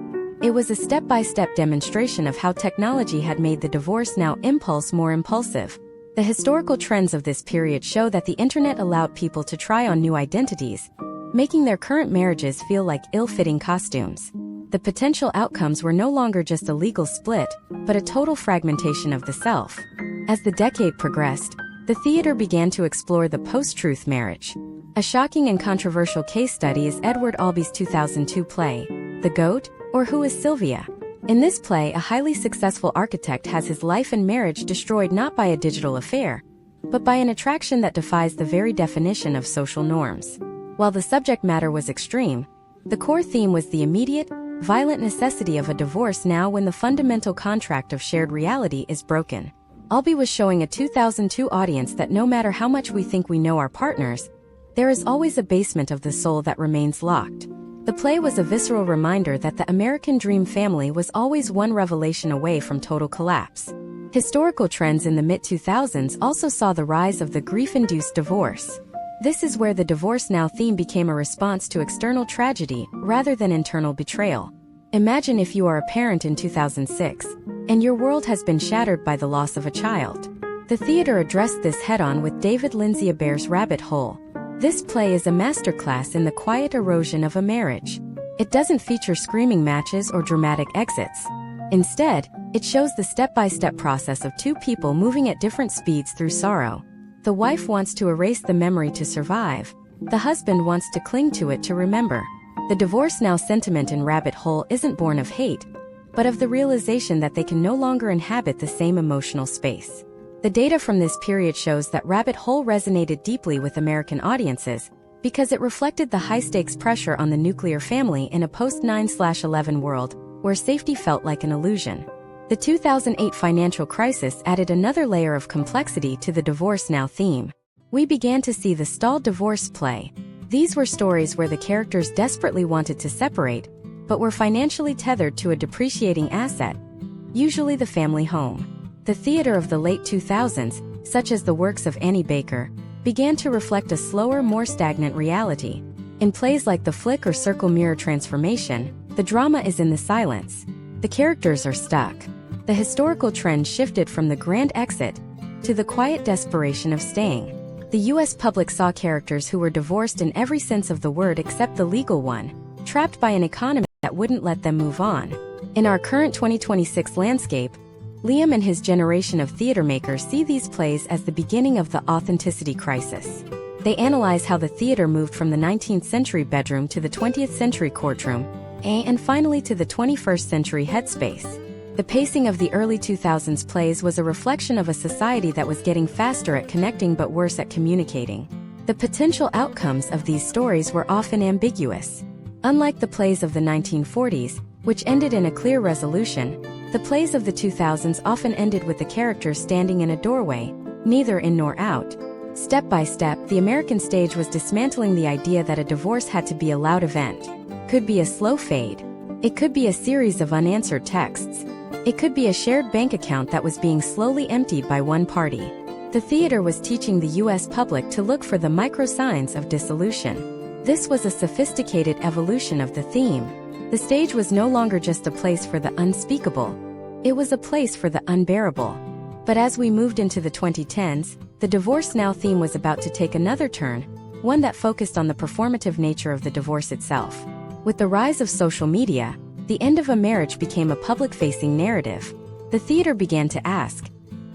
It was a step-by-step demonstration of how technology had made the Divorce Now impulse more impulsive. The historical trends of this period show that the internet allowed people to try on new identities, making their current marriages feel like ill-fitting costumes. The potential outcomes were no longer just a legal split, but a total fragmentation of the self. As the decade progressed, the theater began to explore the post-truth marriage. A shocking and controversial case study is Edward Albee's 2002 play, The Goat, or Who is Sylvia? In this play, a highly successful architect has his life and marriage destroyed not by a digital affair, but by an attraction that defies the very definition of social norms. While the subject matter was extreme, the core theme was the immediate, violent necessity of a divorce now when the fundamental contract of shared reality is broken. Albee was showing a 2002 audience that no matter how much we think we know our partners, there is always a basement of the soul that remains locked. The play was a visceral reminder that the American dream family was always one revelation away from total collapse. Historical trends in the mid-2000s also saw the rise of the grief-induced divorce. This is where the Divorce Now theme became a response to external tragedy rather than internal betrayal. Imagine if you are a parent in 2006, and your world has been shattered by the loss of a child. The theater addressed this head-on with David Lindsay Abair's Rabbit Hole. This play is a masterclass in the quiet erosion of a marriage. It doesn't feature screaming matches or dramatic exits. Instead, it shows the step-by-step process of two people moving at different speeds through sorrow. The wife wants to erase the memory to survive. The husband wants to cling to it to remember. The Divorce Now sentiment in Rabbit Hole isn't born of hate, but of the realization that they can no longer inhabit the same emotional space. The data from this period shows that Rabbit Hole resonated deeply with American audiences, Because it reflected the high-stakes pressure on the nuclear family in a post-9/11 world, where safety felt like an illusion. The 2008 financial crisis added another layer of complexity to the Divorce Now theme. We began to see the stalled divorce play. These were stories where the characters desperately wanted to separate, but were financially tethered to a depreciating asset, usually the family home. The theater of the late 2000s, such as the works of Annie Baker, began to reflect a slower, more stagnant reality. In plays like The Flick or Circle Mirror Transformation, the drama is in the silence. The characters are stuck. The historical trend shifted from the grand exit to the quiet desperation of staying. The U.S. public saw characters who were divorced in every sense of the word except the legal one, trapped by an economy that wouldn't let them move on. In our current 2026 landscape, Liam and his generation of theater makers see these plays as the beginning of the authenticity crisis. They analyze how the theater moved from the 19th century bedroom to the 20th century courtroom, and finally to the 21st century headspace. The pacing of the early 2000s plays was a reflection of a society that was getting faster at connecting but worse at communicating. The potential outcomes of these stories were often ambiguous. Unlike the plays of the 1940s, which ended in a clear resolution, the plays of the 2000s often ended with the characters standing in a doorway, neither in nor out. Step by step, the American stage was dismantling the idea that a divorce had to be a loud event. Could be a slow fade. It could be a series of unanswered texts. It could be a shared bank account that was being slowly emptied by one party. The theater was teaching the U.S. public to look for the micro signs of dissolution. This was a sophisticated evolution of the theme. The stage was no longer just a place for the unspeakable. It was a place for the unbearable. But as we moved into the 2010s, the Divorce Now theme was about to take another turn, one that focused on the performative nature of the divorce itself. With the rise of social media, the end of a marriage became a public-facing narrative. The theater began to ask,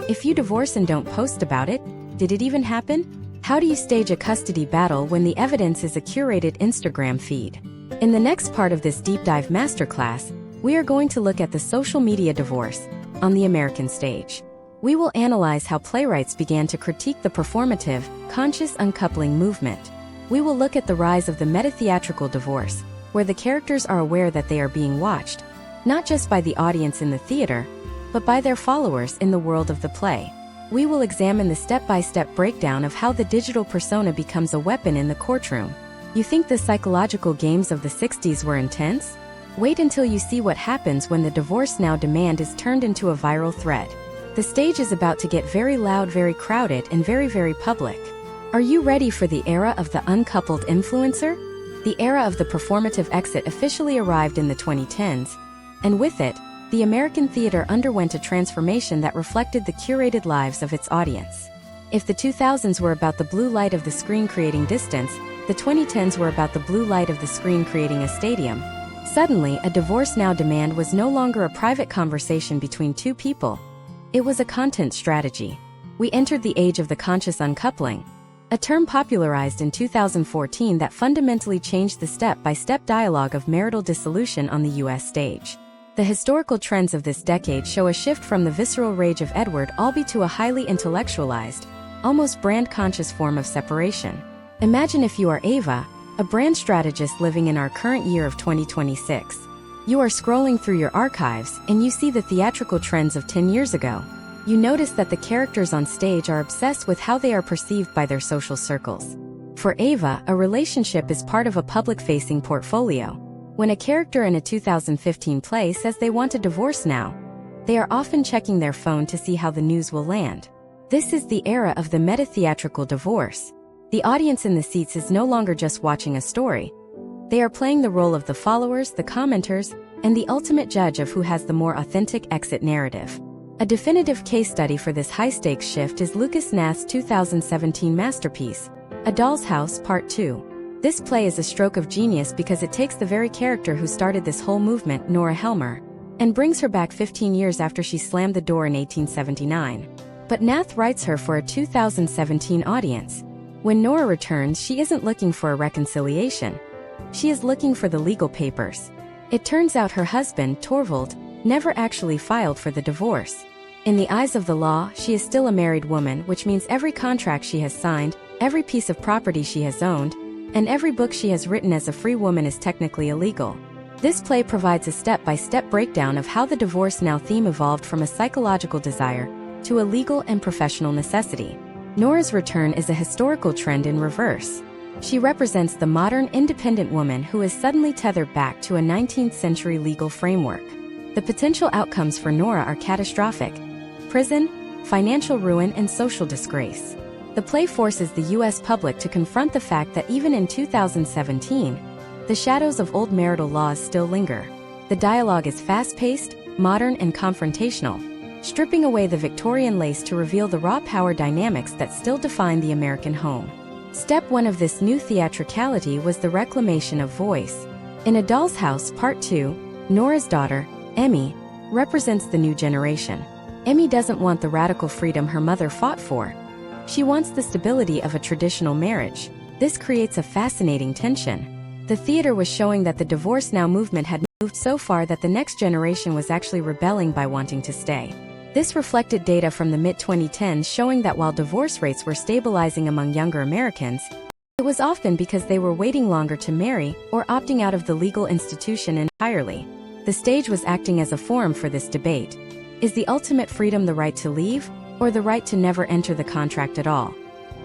if you divorce and don't post about it, did it even happen? How do you stage a custody battle when the evidence is a curated Instagram feed? In the next part of this deep dive masterclass, we are going to look at the social media divorce on the American stage. We will analyze how playwrights began to critique the performative, conscious uncoupling movement. We will look at the rise of the meta-theatrical divorce, where the characters are aware that they are being watched, not just by the audience in the theater, but by their followers in the world of the play. We will examine the step-by-step breakdown of how the digital persona becomes a weapon in the courtroom. You think the psychological games of the 60s were intense? Wait until you see what happens when the Divorce Now demand is turned into a viral thread. The stage is about to get very loud, very crowded, and very, very public. Are you ready for the era of the uncoupled influencer? The era of the performative exit officially arrived in the 2010s, and with it, the American theater underwent a transformation that reflected the curated lives of its audience. If the 2000s were about the blue light of the screen creating distance, the 2010s were about the blue light of the screen creating a stadium. Suddenly, a Divorce Now demand was no longer a private conversation between two people. It was a content strategy. We entered the age of the conscious uncoupling, a term popularized in 2014 that fundamentally changed the step-by-step dialogue of marital dissolution on the U.S. stage. The historical trends of this decade show a shift from the visceral rage of Edward Albee to a highly intellectualized, almost brand-conscious form of separation. Imagine if you are Ava, a brand strategist living in our current year of 2026. You are scrolling through your archives, and you see the theatrical trends of 10 years ago. You notice that the characters on stage are obsessed with how they are perceived by their social circles. For Ava, a relationship is part of a public-facing portfolio. When a character in a 2015 play says they want a divorce now, they are often checking their phone to see how the news will land. This is the era of the meta-theatrical divorce. The audience in the seats is no longer just watching a story. They are playing the role of the followers, the commenters, and the ultimate judge of who has the more authentic exit narrative. A definitive case study for this high-stakes shift is Lucas Nath's 2017 masterpiece, A Doll's House Part 2. This play is a stroke of genius because it takes the very character who started this whole movement, Nora Helmer, and brings her back 15 years after she slammed the door in 1879. But Nath writes her for a 2017 audience. When Nora returns, she isn't looking for a reconciliation. She is looking for the legal papers. It turns out her husband, Torvald, never actually filed for the divorce. In the eyes of the law, she is still a married woman, which means every contract she has signed, every piece of property she has owned, and every book she has written as a free woman is technically illegal. This play provides a step-by-step breakdown of how the divorce now theme evolved from a psychological desire to a legal and professional necessity. Nora's return is a historical trend in reverse. She represents the modern, independent woman who is suddenly tethered back to a 19th-century legal framework. The potential outcomes for Nora are catastrophic: prison, financial ruin, and social disgrace. The play forces the U.S. public to confront the fact that even in 2017, the shadows of old marital laws still linger. The dialogue is fast-paced, modern, and confrontational, stripping away the Victorian lace to reveal the raw power dynamics that still define the American home. Step 1 of this new theatricality was the reclamation of voice. In A Doll's House Part 2, Nora's daughter, Emmy, represents the new generation. Emmy doesn't want the radical freedom her mother fought for. She wants the stability of a traditional marriage. This creates a fascinating tension. The theater was showing that the Divorce Now movement had moved so far that the next generation was actually rebelling by wanting to stay. This reflected data from the mid-2010s showing that while divorce rates were stabilizing among younger Americans, it was often because they were waiting longer to marry or opting out of the legal institution entirely. The stage was acting as a forum for this debate. Is the ultimate freedom the right to leave, or the right to never enter the contract at all?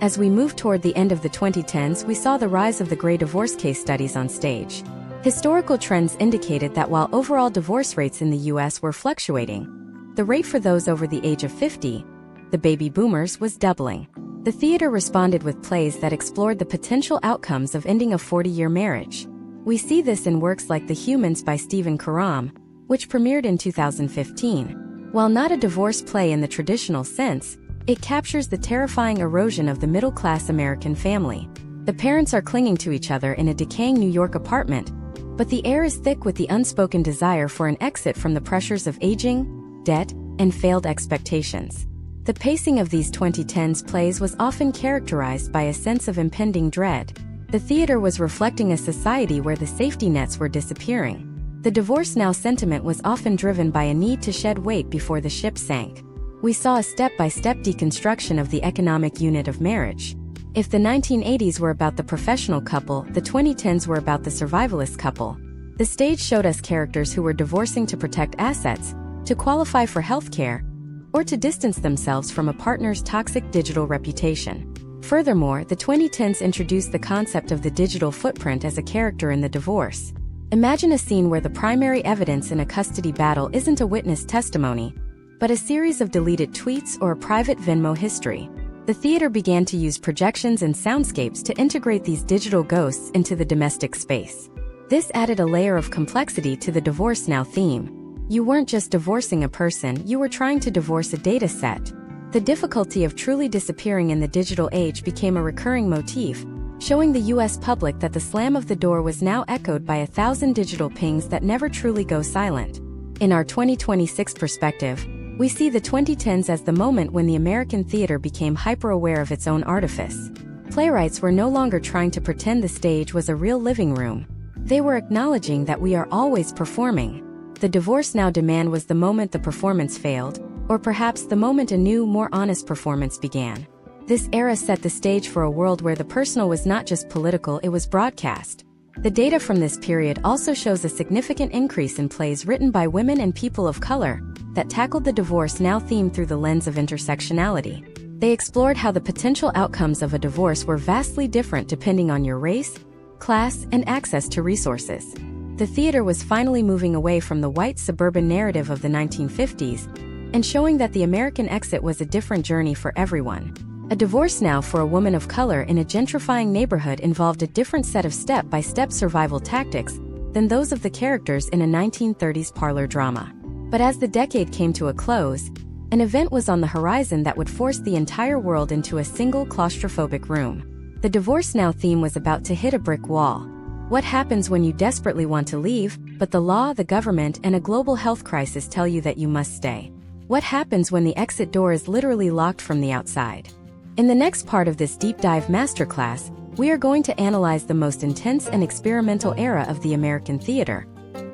As we moved toward the end of the 2010s, we saw the rise of the gray divorce case studies on stage. Historical trends indicated that while overall divorce rates in the U.S. were fluctuating, the rate for those over the age of 50, the baby boomers, was doubling. The theater responded with plays that explored the potential outcomes of ending a 40-year marriage. We see this in works like The Humans by Stephen Karam, which premiered in 2015. While not a divorce play in the traditional sense, it captures the terrifying erosion of the middle-class American family. The parents are clinging to each other in a decaying New York apartment, but the air is thick with the unspoken desire for an exit from the pressures of aging, debt, and failed expectations. The pacing of these 2010s plays was often characterized by a sense of impending dread. The theater was reflecting a society where the safety nets were disappearing. The Divorce Now sentiment was often driven by a need to shed weight before the ship sank. We saw a step-by-step deconstruction of the economic unit of marriage. If the 1980s were about the professional couple, the 2010s were about the survivalist couple. The stage showed us characters who were divorcing to protect assets, to qualify for health care, or to distance themselves from a partner's toxic digital reputation. Furthermore, the 2010s introduced the concept of the digital footprint as a character in the divorce. Imagine a scene where the primary evidence in a custody battle isn't a witness testimony, but a series of deleted tweets or a private Venmo history. The theater began to use projections and soundscapes to integrate these digital ghosts into the domestic space. This added a layer of complexity to the Divorce Now theme. You weren't just divorcing a person, you were trying to divorce a data set. The difficulty of truly disappearing in the digital age became a recurring motif, showing the U.S. public that the slam of the door was now echoed by 1,000 digital pings that never truly go silent. In our 2026 perspective, we see the 2010s as the moment when the American theater became hyper-aware of its own artifice. Playwrights were no longer trying to pretend the stage was a real living room. They were acknowledging that we are always performing. The Divorce Now demand was the moment the performance failed, or perhaps the moment a new, more honest performance began. This era set the stage for a world where the personal was not just political, it was broadcast. The data from this period also shows a significant increase in plays written by women and people of color that tackled the Divorce Now theme through the lens of intersectionality. They explored how the potential outcomes of a divorce were vastly different depending on your race, class, and access to resources. The theater was finally moving away from the white suburban narrative of the 1950s and showing that the American exit was a different journey for everyone. A divorce now for a woman of color in a gentrifying neighborhood involved a different set of step-by-step survival tactics than those of the characters in a 1930s parlor drama. But as the decade came to a close, an event was on the horizon that would force the entire world into a single claustrophobic room. The Divorce Now theme was about to hit a brick wall. What happens when you desperately want to leave, but the law, the government, and a global health crisis tell you that you must stay? What happens when the exit door is literally locked from the outside? In the next part of this deep dive masterclass, we are going to analyze the most intense and experimental era of the American theater,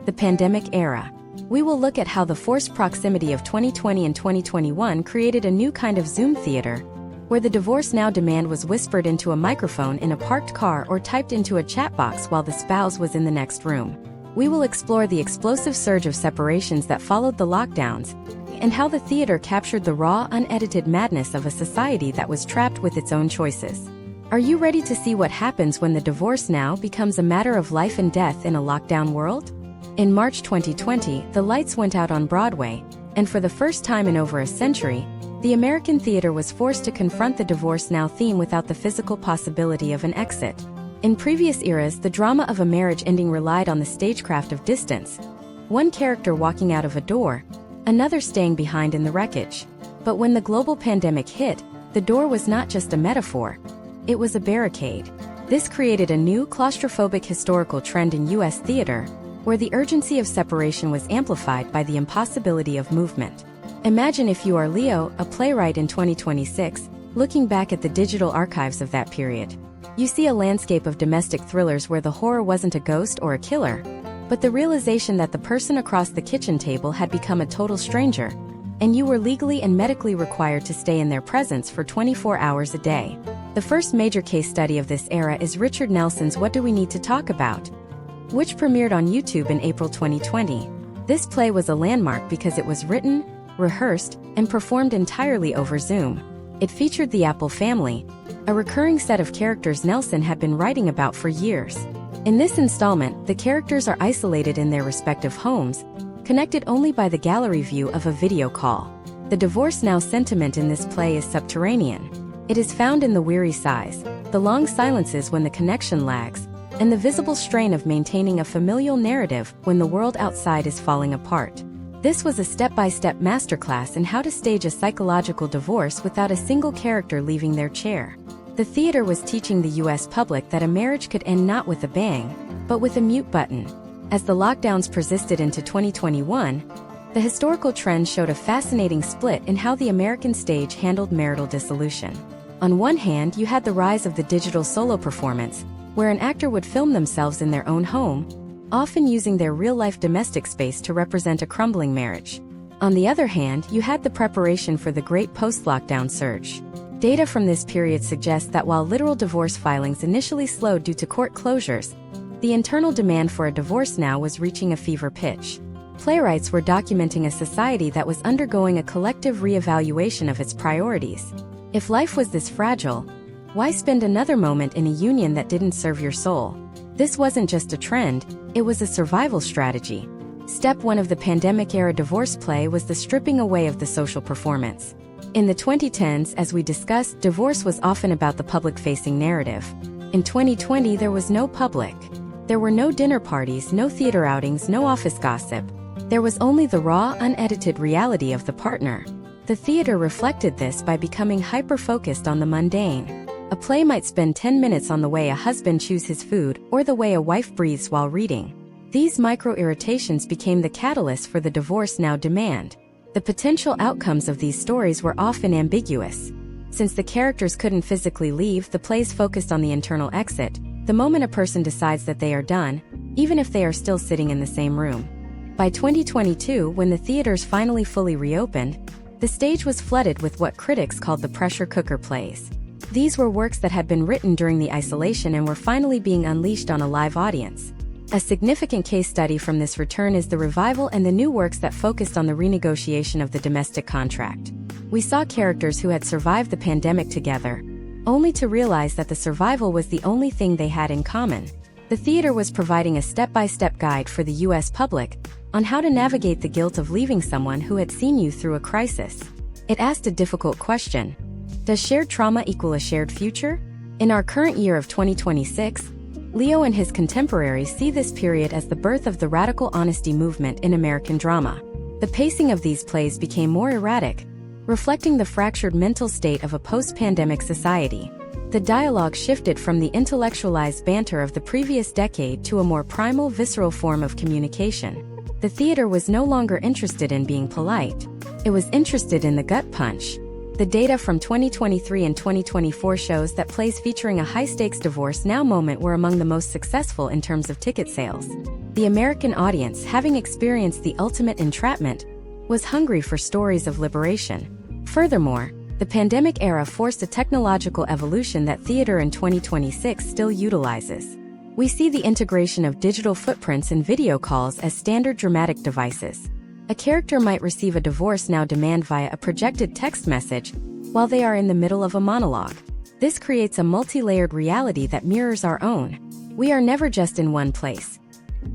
the pandemic era. We will look at how the forced proximity of 2020 and 2021 created a new kind of Zoom theater, where the divorce now demand was whispered into a microphone in a parked car or typed into a chat box while the spouse was in the next room. We will explore the explosive surge of separations that followed the lockdowns, and how the theater captured the raw, unedited madness of a society that was trapped with its own choices. Are you ready to see what happens when the divorce now becomes a matter of life and death in a lockdown world? In March 2020, the lights went out on Broadway, and for the first time in over a century, the American theater was forced to confront the divorce now theme without the physical possibility of an exit. In previous eras, the drama of a marriage ending relied on the stagecraft of distance, one character walking out of a door, another staying behind in the wreckage. But when the global pandemic hit, the door was not just a metaphor, it was a barricade. This created a new claustrophobic historical trend in U.S. theater, where the urgency of separation was amplified by the impossibility of movement. Imagine if you are Leo, a playwright in 2026, looking back at the digital archives of that period. You see a landscape of domestic thrillers where the horror wasn't a ghost or a killer, but the realization that the person across the kitchen table had become a total stranger, and you were legally and medically required to stay in their presence for 24 hours a day. The first major case study of this era is Richard Nelson's What Do We Need to Talk About?, which premiered on YouTube in April 2020. This play was a landmark because it was written, rehearsed, and performed entirely over Zoom. It featured the Apple family, a recurring set of characters Nelson had been writing about for years. In this installment, the characters are isolated in their respective homes, connected only by the gallery view of a video call. The divorce now sentiment in this play is subterranean. It is found in the weary sighs, the long silences when the connection lags, and the visible strain of maintaining a familial narrative when the world outside is falling apart. This was a step-by-step masterclass in how to stage a psychological divorce without a single character leaving their chair. The theater was teaching the U.S. public that a marriage could end not with a bang, but with a mute button. As the lockdowns persisted into 2021, the historical trend showed a fascinating split in how the American stage handled marital dissolution. On one hand, you had the rise of the digital solo performance, where an actor would film themselves in their own home, often using their real-life domestic space to represent a crumbling marriage. On the other hand, you had the preparation for the great post-lockdown surge. Data from this period suggests that while literal divorce filings initially slowed due to court closures, the internal demand for a divorce now was reaching a fever pitch. Playwrights were documenting a society that was undergoing a collective re-evaluation of its priorities. If life was this fragile, why spend another moment in a union that didn't serve your soul? This wasn't just a trend, it was a survival strategy. Step 1 of the pandemic-era divorce play was the stripping away of the social performance. In the 2010s, as we discussed, divorce was often about the public-facing narrative. In 2020, there was no public. There were no dinner parties, no theater outings, no office gossip. There was only the raw, unedited reality of the partner. The theater reflected this by becoming hyper-focused on the mundane. A play might spend 10 minutes on the way a husband chews his food or the way a wife breathes while reading. These micro-irritations became the catalyst for the divorce now demand. The potential outcomes of these stories were often ambiguous. Since the characters couldn't physically leave, the plays focused on the internal exit, the moment a person decides that they are done, even if they are still sitting in the same room. By 2022, when the theaters finally fully reopened, the stage was flooded with what critics called the pressure cooker plays. These were works that had been written during the isolation and were finally being unleashed on a live audience. A significant case study from this return is the revival and the new works that focused on the renegotiation of the domestic contract. We saw characters who had survived the pandemic together, only to realize that the survival was the only thing they had in common. The theater was providing a step-by-step guide for the U.S. public on how to navigate the guilt of leaving someone who had seen you through a crisis. It asked a difficult question. Does shared trauma equal a shared future? In our current year of 2026, Leo and his contemporaries see this period as the birth of the radical honesty movement in American drama. The pacing of these plays became more erratic, reflecting the fractured mental state of a post-pandemic society. The dialogue shifted from the intellectualized banter of the previous decade to a more primal, visceral form of communication. The theater was no longer interested in being polite. It was interested in the gut punch. The data from 2023 and 2024 shows that plays featuring a high-stakes divorce now moment were among the most successful in terms of ticket sales. The American audience, having experienced the ultimate entrapment, was hungry for stories of liberation. Furthermore, The pandemic era forced a technological evolution that theater in 2026 still utilizes. We see the integration of digital footprints and video calls as standard dramatic devices. A character might receive a divorce now demand via a projected text message while they are in the middle of a monologue. This creates a multi-layered reality that mirrors our own. We are never just in one place.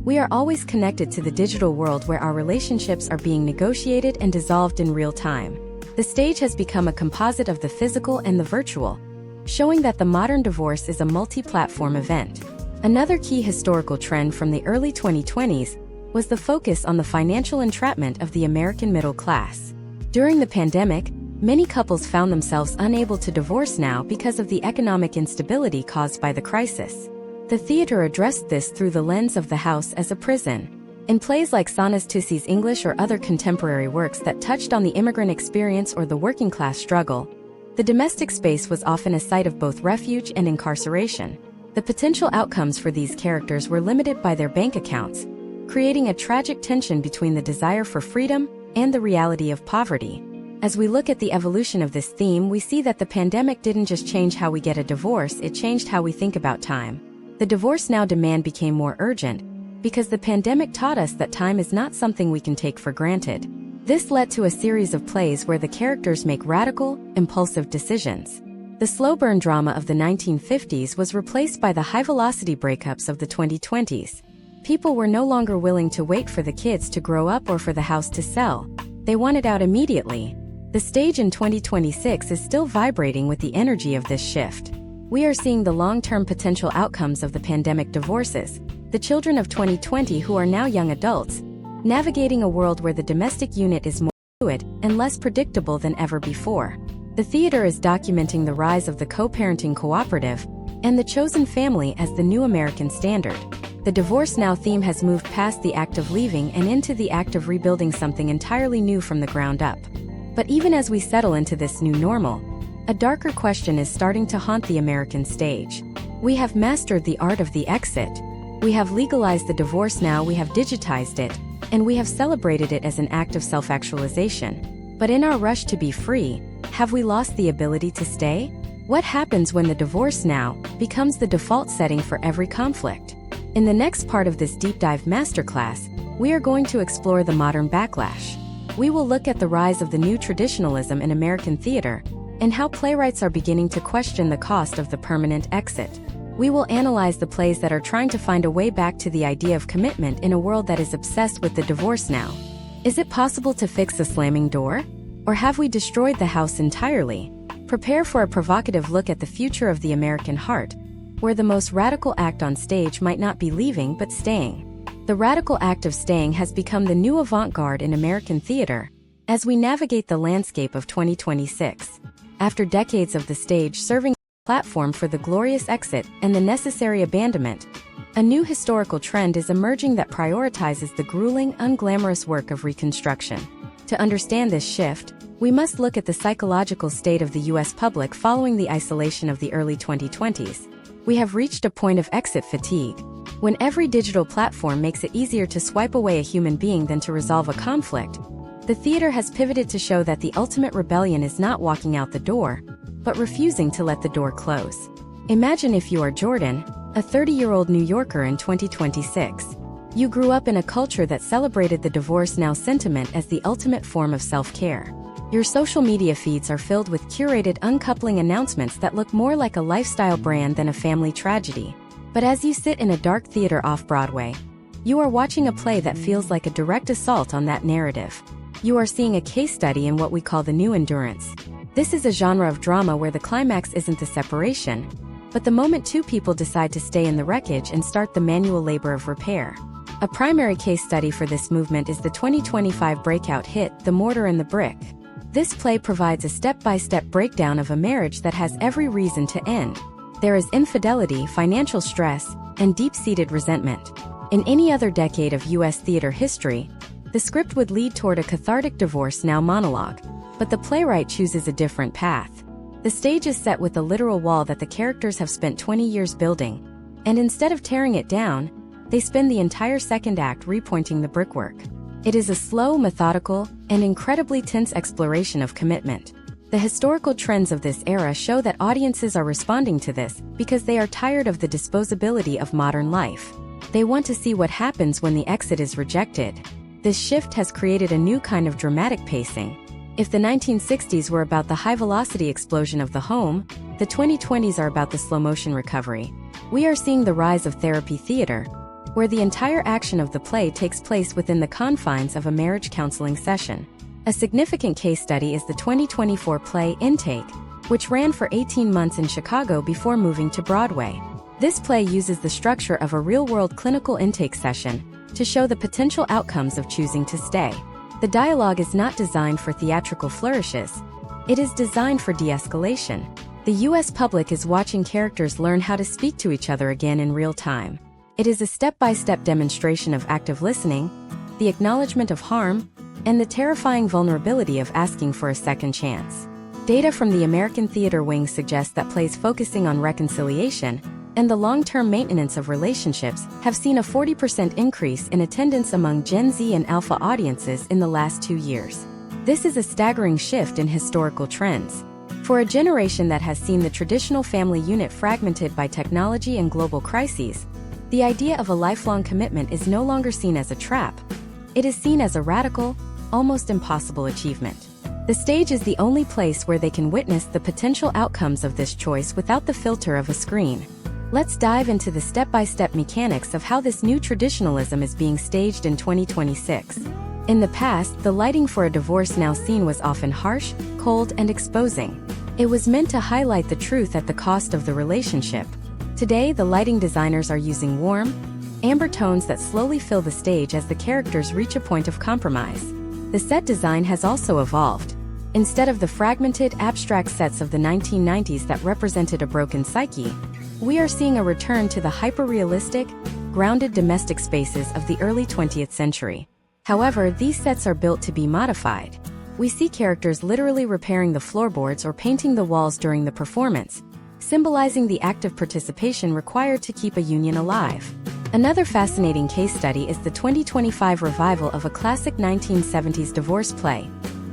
We are always connected to the digital world where our relationships are being negotiated and dissolved in real time. The stage has become a composite of the physical and the virtual, showing that the modern divorce is a multi-platform event. Another key historical trend from the early 2020s was the focus on the financial entrapment of the American middle class. During the pandemic, many couples found themselves unable to divorce now because of the economic instability caused by the crisis. The theater addressed this through the lens of the house as a prison. In plays like Sanas Tussi's English or other contemporary works that touched on the immigrant experience or the working class struggle, the domestic space was often a site of both refuge and incarceration. The potential outcomes for these characters were limited by their bank accounts, creating a tragic tension between the desire for freedom and the reality of poverty. As we look at the evolution of this theme, we see that the pandemic didn't just change how we get a divorce, it changed how we think about time. The divorce now demand became more urgent, because the pandemic taught us that time is not something we can take for granted. This led to a series of plays where the characters make radical, impulsive decisions. The slow burn drama of the 1950s was replaced by the high-velocity breakups of the 2020s. People were no longer willing to wait for the kids to grow up or for the house to sell. They wanted out immediately. The stage in 2026 is still vibrating with the energy of this shift. We are seeing the long-term potential outcomes of the pandemic divorces, the children of 2020 who are now young adults, navigating a world where the domestic unit is more fluid and less predictable than ever before. The theater is documenting the rise of the co-parenting cooperative and the chosen family as the new American standard. The divorce now theme has moved past the act of leaving and into the act of rebuilding something entirely new from the ground up. But even as we settle into this new normal, a darker question is starting to haunt the American stage. We have mastered the art of the exit. We have legalized the divorce now, we have digitized it, and we have celebrated it as an act of self-actualization. But in our rush to be free, have we lost the ability to stay? What happens when the divorce now becomes the default setting for every conflict? In the next part of this deep dive masterclass, we are going to explore the modern backlash. We will look at the rise of the new traditionalism in American theater and how playwrights are beginning to question the cost of the permanent exit. We will analyze the plays that are trying to find a way back to the idea of commitment in a world that is obsessed with the divorce now. Is it possible to fix a slamming door? Or have we destroyed the house entirely? Prepare for a provocative look at the future of the American heart, where the most radical act on stage might not be leaving but staying. The radical act of staying has become the new avant-garde in American theater as we navigate the landscape of 2026. After decades of the stage serving as a platform for the glorious exit and the necessary abandonment, a new historical trend is emerging that prioritizes the grueling, unglamorous work of reconstruction. To understand this shift, we must look at the psychological state of the U.S. public following the isolation of the early 2020s. We have reached a point of exit fatigue. When every digital platform makes it easier to swipe away a human being than to resolve a conflict, the theater has pivoted to show that the ultimate rebellion is not walking out the door, but refusing to let the door close. Imagine if you are Jordan, a 30-year-old New Yorker in 2026. You grew up in a culture that celebrated the divorce now sentiment as the ultimate form of self-care. Your social media feeds are filled with curated uncoupling announcements that look more like a lifestyle brand than a family tragedy. But as you sit in a dark theater off-Broadway, you are watching a play that feels like a direct assault on that narrative. You are seeing a case study in what we call the new endurance. This is a genre of drama where the climax isn't the separation, but the moment two people decide to stay in the wreckage and start the manual labor of repair. A primary case study for this movement is the 2025 breakout hit, The Mortar and the Brick. This play provides a step-by-step breakdown of a marriage that has every reason to end. There is infidelity, financial stress, and deep-seated resentment. In any other decade of U.S. theater history, the script would lead toward a cathartic divorce now monologue, but the playwright chooses a different path. The stage is set with a literal wall that the characters have spent 20 years building, and instead of tearing it down, they spend the entire second act repointing the brickwork. It is a slow, methodical, and incredibly tense exploration of commitment. The historical trends of this era show that audiences are responding to this because they are tired of the disposability of modern life. They want to see what happens when the exit is rejected. This shift has created a new kind of dramatic pacing. If the 1960s were about the high-velocity explosion of the home, the 2020s are about the slow-motion recovery. We are seeing the rise of therapy theater, where the entire action of the play takes place within the confines of a marriage counseling session. A significant case study is the 2024 play Intake, which ran for 18 months in Chicago before moving to Broadway. This play uses the structure of a real-world clinical intake session to show the potential outcomes of choosing to stay. The dialogue is not designed for theatrical flourishes. It is designed for de-escalation. The U.S. public is watching characters learn how to speak to each other again in real time. It is a step-by-step demonstration of active listening, the acknowledgement of harm, and the terrifying vulnerability of asking for a second chance. Data from the American Theater Wing suggests that plays focusing on reconciliation and the long-term maintenance of relationships have seen a 40% increase in attendance among Gen Z and Alpha audiences in the last 2 years. This is a staggering shift in historical trends. For a generation that has seen the traditional family unit fragmented by technology and global crises, the idea of a lifelong commitment is no longer seen as a trap. It is seen as a radical, almost impossible achievement. The stage is the only place where they can witness the potential outcomes of this choice without the filter of a screen. Let's dive into the step-by-step mechanics of how this new traditionalism is being staged in 2026. In the past, the lighting for a divorce now scene was often harsh, cold, and exposing. It was meant to highlight the truth at the cost of the relationship. Today, the lighting designers are using warm, amber tones that slowly fill the stage as the characters reach a point of compromise. The set design has also evolved. Instead of the fragmented, abstract sets of the 1990s that represented a broken psyche, we are seeing a return to the hyper-realistic, grounded domestic spaces of the early 20th century. However, these sets are built to be modified. We see characters literally repairing the floorboards or painting the walls during the performance, symbolizing the active participation required to keep a union alive. Another fascinating case study is the 2025 revival of a classic 1970s divorce play,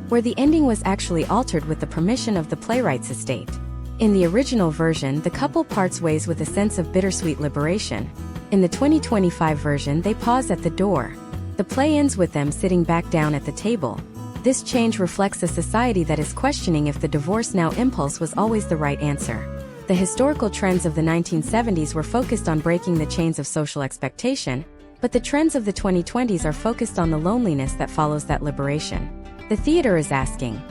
where the ending was actually altered with the permission of the Playwrights estate. In the original version, the couple parts ways with a sense of bittersweet liberation. In the 2025 version, they pause at the door. The play ends with them sitting back down at the table. This change reflects a society that is questioning if the divorce now impulse was always the right answer. The historical trends of the 1970s were focused on breaking the chains of social expectation, but the trends of the 2020s are focused on the loneliness that follows that liberation. The theater is asking,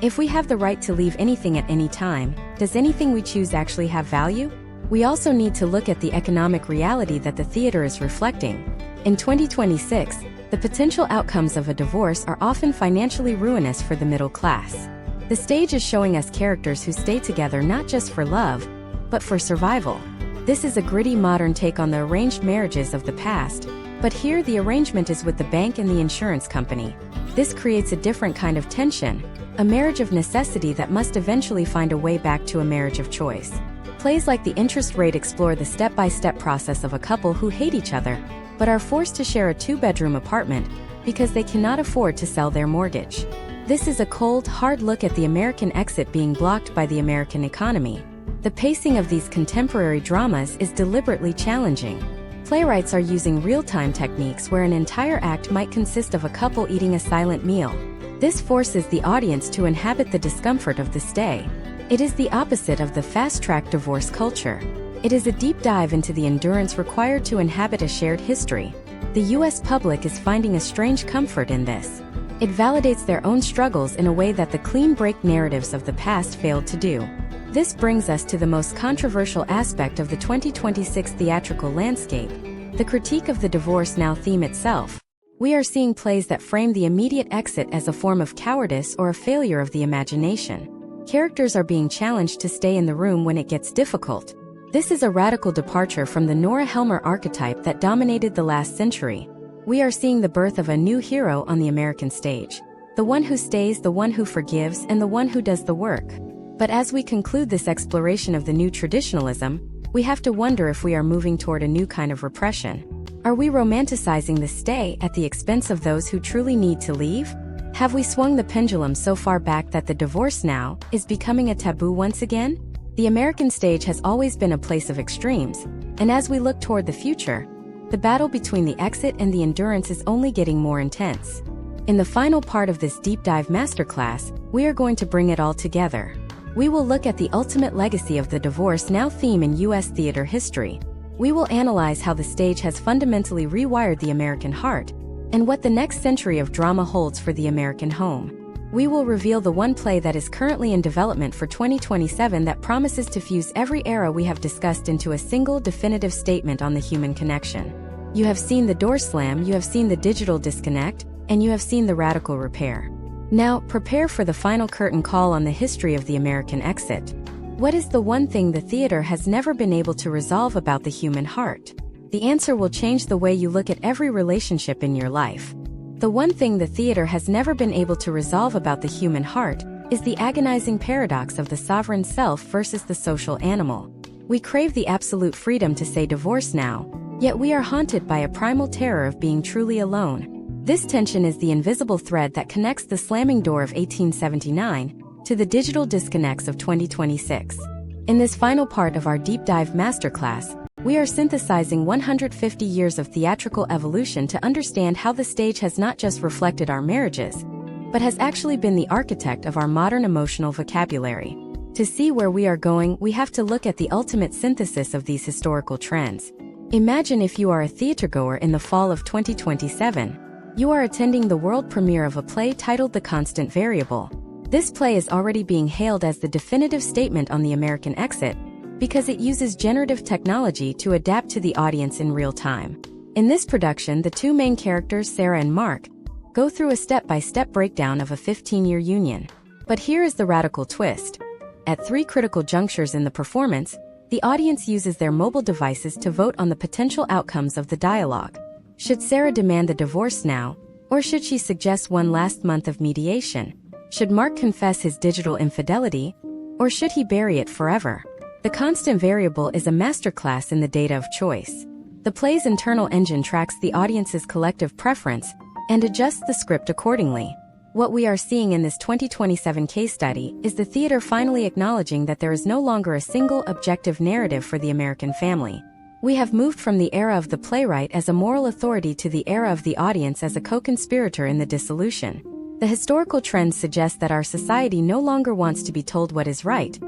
if we have the right to leave anything at any time, does anything we choose actually have value? We also need to look at the economic reality that the theater is reflecting. In 2026, the potential outcomes of a divorce are often financially ruinous for the middle class. The stage is showing us characters who stay together not just for love, but for survival. This is a gritty modern take on the arranged marriages of the past, but here the arrangement is with the bank and the insurance company. This creates a different kind of tension, a marriage of necessity that must eventually find a way back to a marriage of choice. Plays like The Interest Rate explore the step-by-step process of a couple who hate each other, but are forced to share a 2-bedroom apartment because they cannot afford to sell their mortgage. This is a cold, hard look at the American exit being blocked by the American economy. The pacing of these contemporary dramas is deliberately challenging. Playwrights are using real-time techniques where an entire act might consist of a couple eating a silent meal. This forces the audience to inhabit the discomfort of the stay. It is the opposite of the fast-track divorce culture. It is a deep dive into the endurance required to inhabit a shared history. The U.S. public is finding a strange comfort in this. It validates their own struggles in a way that the clean break narratives of the past failed to do. This brings us to the most controversial aspect of the 2026 theatrical landscape, the critique of the divorce now theme itself. We are seeing plays that frame the immediate exit as a form of cowardice or a failure of the imagination. Characters are being challenged to stay in the room when it gets difficult. This is a radical departure from the Nora Helmer archetype that dominated the last century. We are seeing the birth of a new hero on the American stage. The one who stays, the one who forgives, and the one who does the work. But as we conclude this exploration of the new traditionalism, we have to wonder if we are moving toward a new kind of repression. Are we romanticizing the stay at the expense of those who truly need to leave? Have we swung the pendulum so far back that the divorce now is becoming a taboo once again? The American stage has always been a place of extremes, and as we look toward the future, the battle between the exit and the endurance is only getting more intense. In the final part of this deep dive masterclass, we are going to bring it all together. We will look at the ultimate legacy of the divorce now theme in U.S. theater history. We will analyze how the stage has fundamentally rewired the American heart, and what the next century of drama holds for the American home. We will reveal the one play that is currently in development for 2027 that promises to fuse every era we have discussed into a single definitive statement on the human connection. You have seen the door slam, you have seen the digital disconnect, and you have seen the radical repair. Now, prepare for the final curtain call on the history of the American exit. What is the one thing the theater has never been able to resolve about the human heart? The answer will change the way you look at every relationship in your life. The one thing the theater has never been able to resolve about the human heart is the agonizing paradox of the sovereign self versus the social animal. We crave the absolute freedom to say divorce now, yet we are haunted by a primal terror of being truly alone. This tension is the invisible thread that connects the slamming door of 1879 to the digital disconnects of 2026. In this final part of our deep dive masterclass, we are synthesizing 150 years of theatrical evolution to understand how the stage has not just reflected our marriages, but has actually been the architect of our modern emotional vocabulary. To see where we are going, we have to look at the ultimate synthesis of these historical trends. Imagine if you are a theatergoer in the fall of 2027. You are attending the world premiere of a play titled The Constant Variable. This play is already being hailed as the definitive statement on the American exit because it uses generative technology to adapt to the audience in real time. In this production, the two main characters, Sarah and Mark, go through a step-by-step breakdown of a 15-year union. But here is the radical twist. At 3 critical junctures in the performance, the audience uses their mobile devices to vote on the potential outcomes of the dialogue. Should Sarah demand the divorce now, or should she suggest one last month of mediation? Should Mark confess his digital infidelity, or should he bury it forever? The Constant Variable is a masterclass in the data of choice. The play's internal engine tracks the audience's collective preference and adjusts the script accordingly. What we are seeing in this 2027 case study is the theater finally acknowledging that there is no longer a single objective narrative for the American family. We have moved from the era of the playwright as a moral authority to the era of the audience as a co-conspirator in the dissolution. The historical trends suggest that our society no longer wants to be told what is right.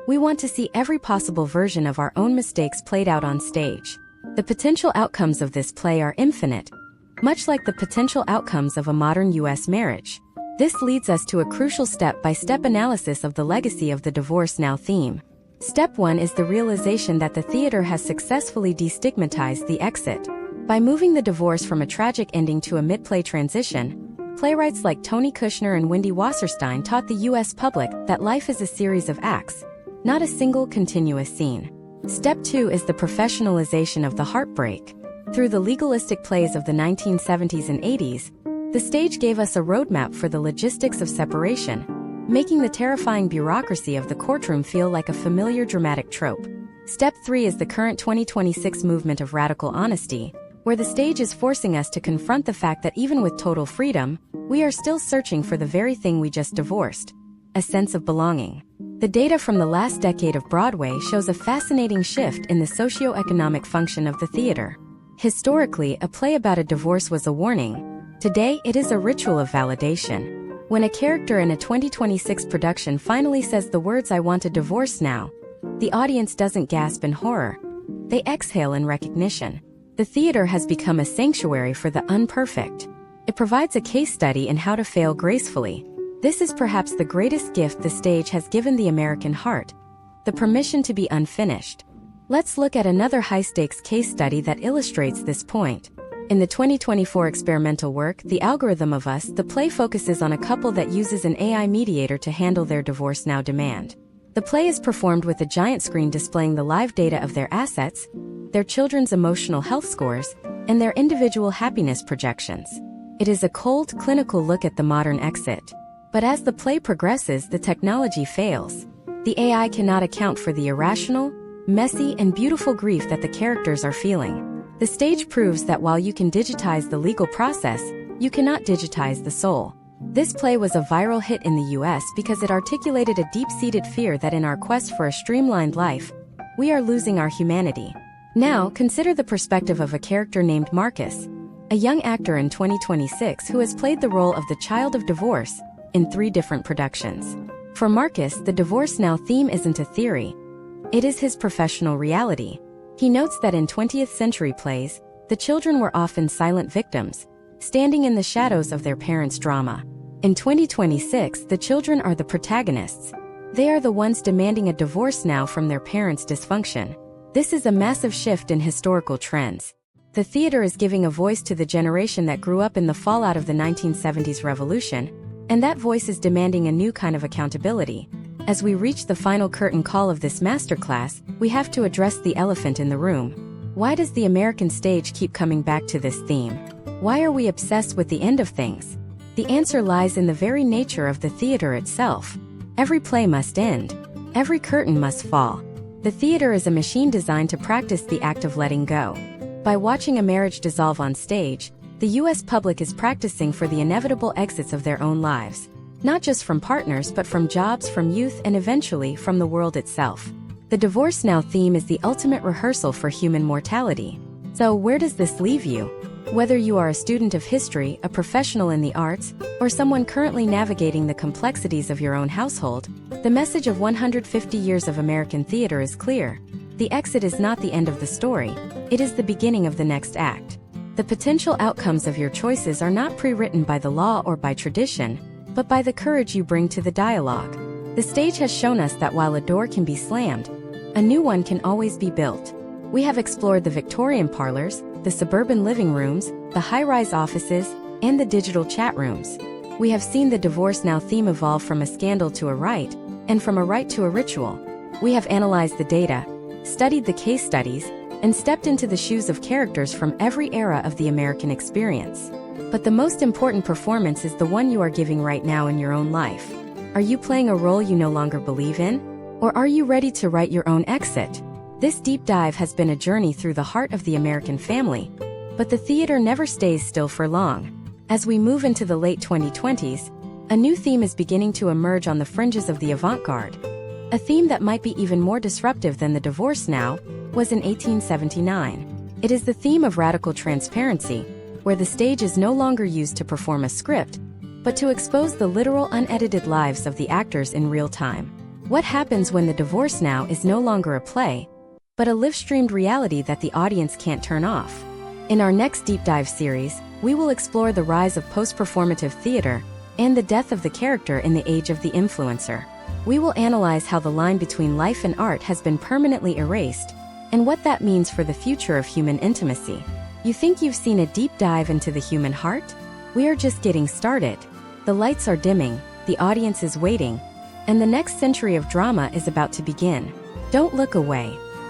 We want to see every possible version of our own mistakes played out on stage. The potential outcomes of this play are infinite, much like the potential outcomes of a modern U.S. marriage. This leads us to a crucial step-by-step analysis of the legacy of the divorce now theme. Step 1 is the realization that the theater has successfully destigmatized the exit. By moving the divorce from a tragic ending to a mid-play transition, playwrights like Tony Kushner and Wendy Wasserstein taught the U.S. public that life is a series of acts, not a single continuous scene. Step 2 is the professionalization of the heartbreak. Through the legalistic plays of the 1970s and 80s, the stage gave us a roadmap for the logistics of separation, making the terrifying bureaucracy of the courtroom feel like a familiar dramatic trope. Step 3 is the current 2026 movement of radical honesty, where the stage is forcing us to confront the fact that even with total freedom, we are still searching for the very thing we just divorced: a sense of belonging. The data from the last decade of Broadway shows a fascinating shift in the socioeconomic function of the theater. Historically, a play about a divorce was a warning. Today, it is a ritual of validation. When a character in a 2026 production finally says the words "I want a divorce now," the audience doesn't gasp in horror. They exhale in recognition. The theater has become a sanctuary for the unperfect. It provides a case study in how to fail gracefully. This is perhaps the greatest gift the stage has given the American heart: the permission to be unfinished. Let's look at another high-stakes case study that illustrates this point. In the 2024 experimental work, The Algorithm of Us, the play focuses on a couple that uses an AI mediator to handle their divorce now demand. The play is performed with a giant screen displaying the live data of their assets, their children's emotional health scores, and their individual happiness projections. It is a cold, clinical look at the modern exit. But as the play progresses, the technology fails. The AI cannot account for the irrational, messy, and beautiful grief that the characters are feeling. The stage proves that while you can digitize the legal process, you cannot digitize the soul. This play was a viral hit in the US because it articulated a deep-seated fear that in our quest for a streamlined life, we are losing our humanity. Now, consider the perspective of a character named Marcus, a young actor in 2026 who has played the role of the child of divorce in 3 different productions. For Marcus, the divorce now theme isn't a theory. It is his professional reality. He notes that in 20th century plays, the children were often silent victims, standing in the shadows of their parents' drama. In 2026, the children are the protagonists. They are the ones demanding a divorce now from their parents' dysfunction. This is a massive shift in historical trends. The theater is giving a voice to the generation that grew up in the fallout of the 1970s revolution, and that voice is demanding a new kind of accountability. As we reach the final curtain call of this masterclass, we have to address the elephant in the room. Why does the American stage keep coming back to this theme? Why are we obsessed with the end of things? The answer lies in the very nature of the theater itself. Every play must end. Every curtain must fall. The theater is a machine designed to practice the act of letting go. By watching a marriage dissolve on stage, the US public is practicing for the inevitable exits of their own lives. Not just from partners but from jobs, from youth, and eventually from the world itself. The Divorce Now theme is the ultimate rehearsal for human mortality. So where does this leave you? Whether you are a student of history, a professional in the arts, or someone currently navigating the complexities of your own household, the message of 150 years of American theater is clear. The exit is not the end of the story, it is the beginning of the next act. The potential outcomes of your choices are not pre-written by the law or by tradition, but by the courage you bring to the dialogue. The stage has shown us that while a door can be slammed, a new one can always be built. We have explored the Victorian parlors, the suburban living rooms, the high-rise offices, and the digital chat rooms. We have seen the Divorce Now theme evolve from a scandal to a rite, and from a rite to a ritual. We have analyzed the data, studied the case studies, and stepped into the shoes of characters from every era of the American experience. But the most important performance is the one you are giving right now in your own life. Are you playing a role you no longer believe in? Or are you ready to write your own exit? This deep dive has been a journey through the heart of the American family, but the theater never stays still for long. As we move into the late 2020s, a new theme is beginning to emerge on the fringes of the avant-garde. A theme that might be even more disruptive than the Divorce Now was in 1879. It is the theme of radical transparency, where the stage is no longer used to perform a script, but to expose the literal unedited lives of the actors in real time. What happens when the Divorce Now is no longer a play, but a live-streamed reality that the audience can't turn off? In our next deep dive series, we will explore the rise of post-performative theater and the death of the character in the age of the influencer. We will analyze how the line between life and art has been permanently erased, and what that means for the future of human intimacy. You think you've seen a deep dive into the human heart? We are just getting started. The lights are dimming, the audience is waiting, and the next century of drama is about to begin. Don't look away.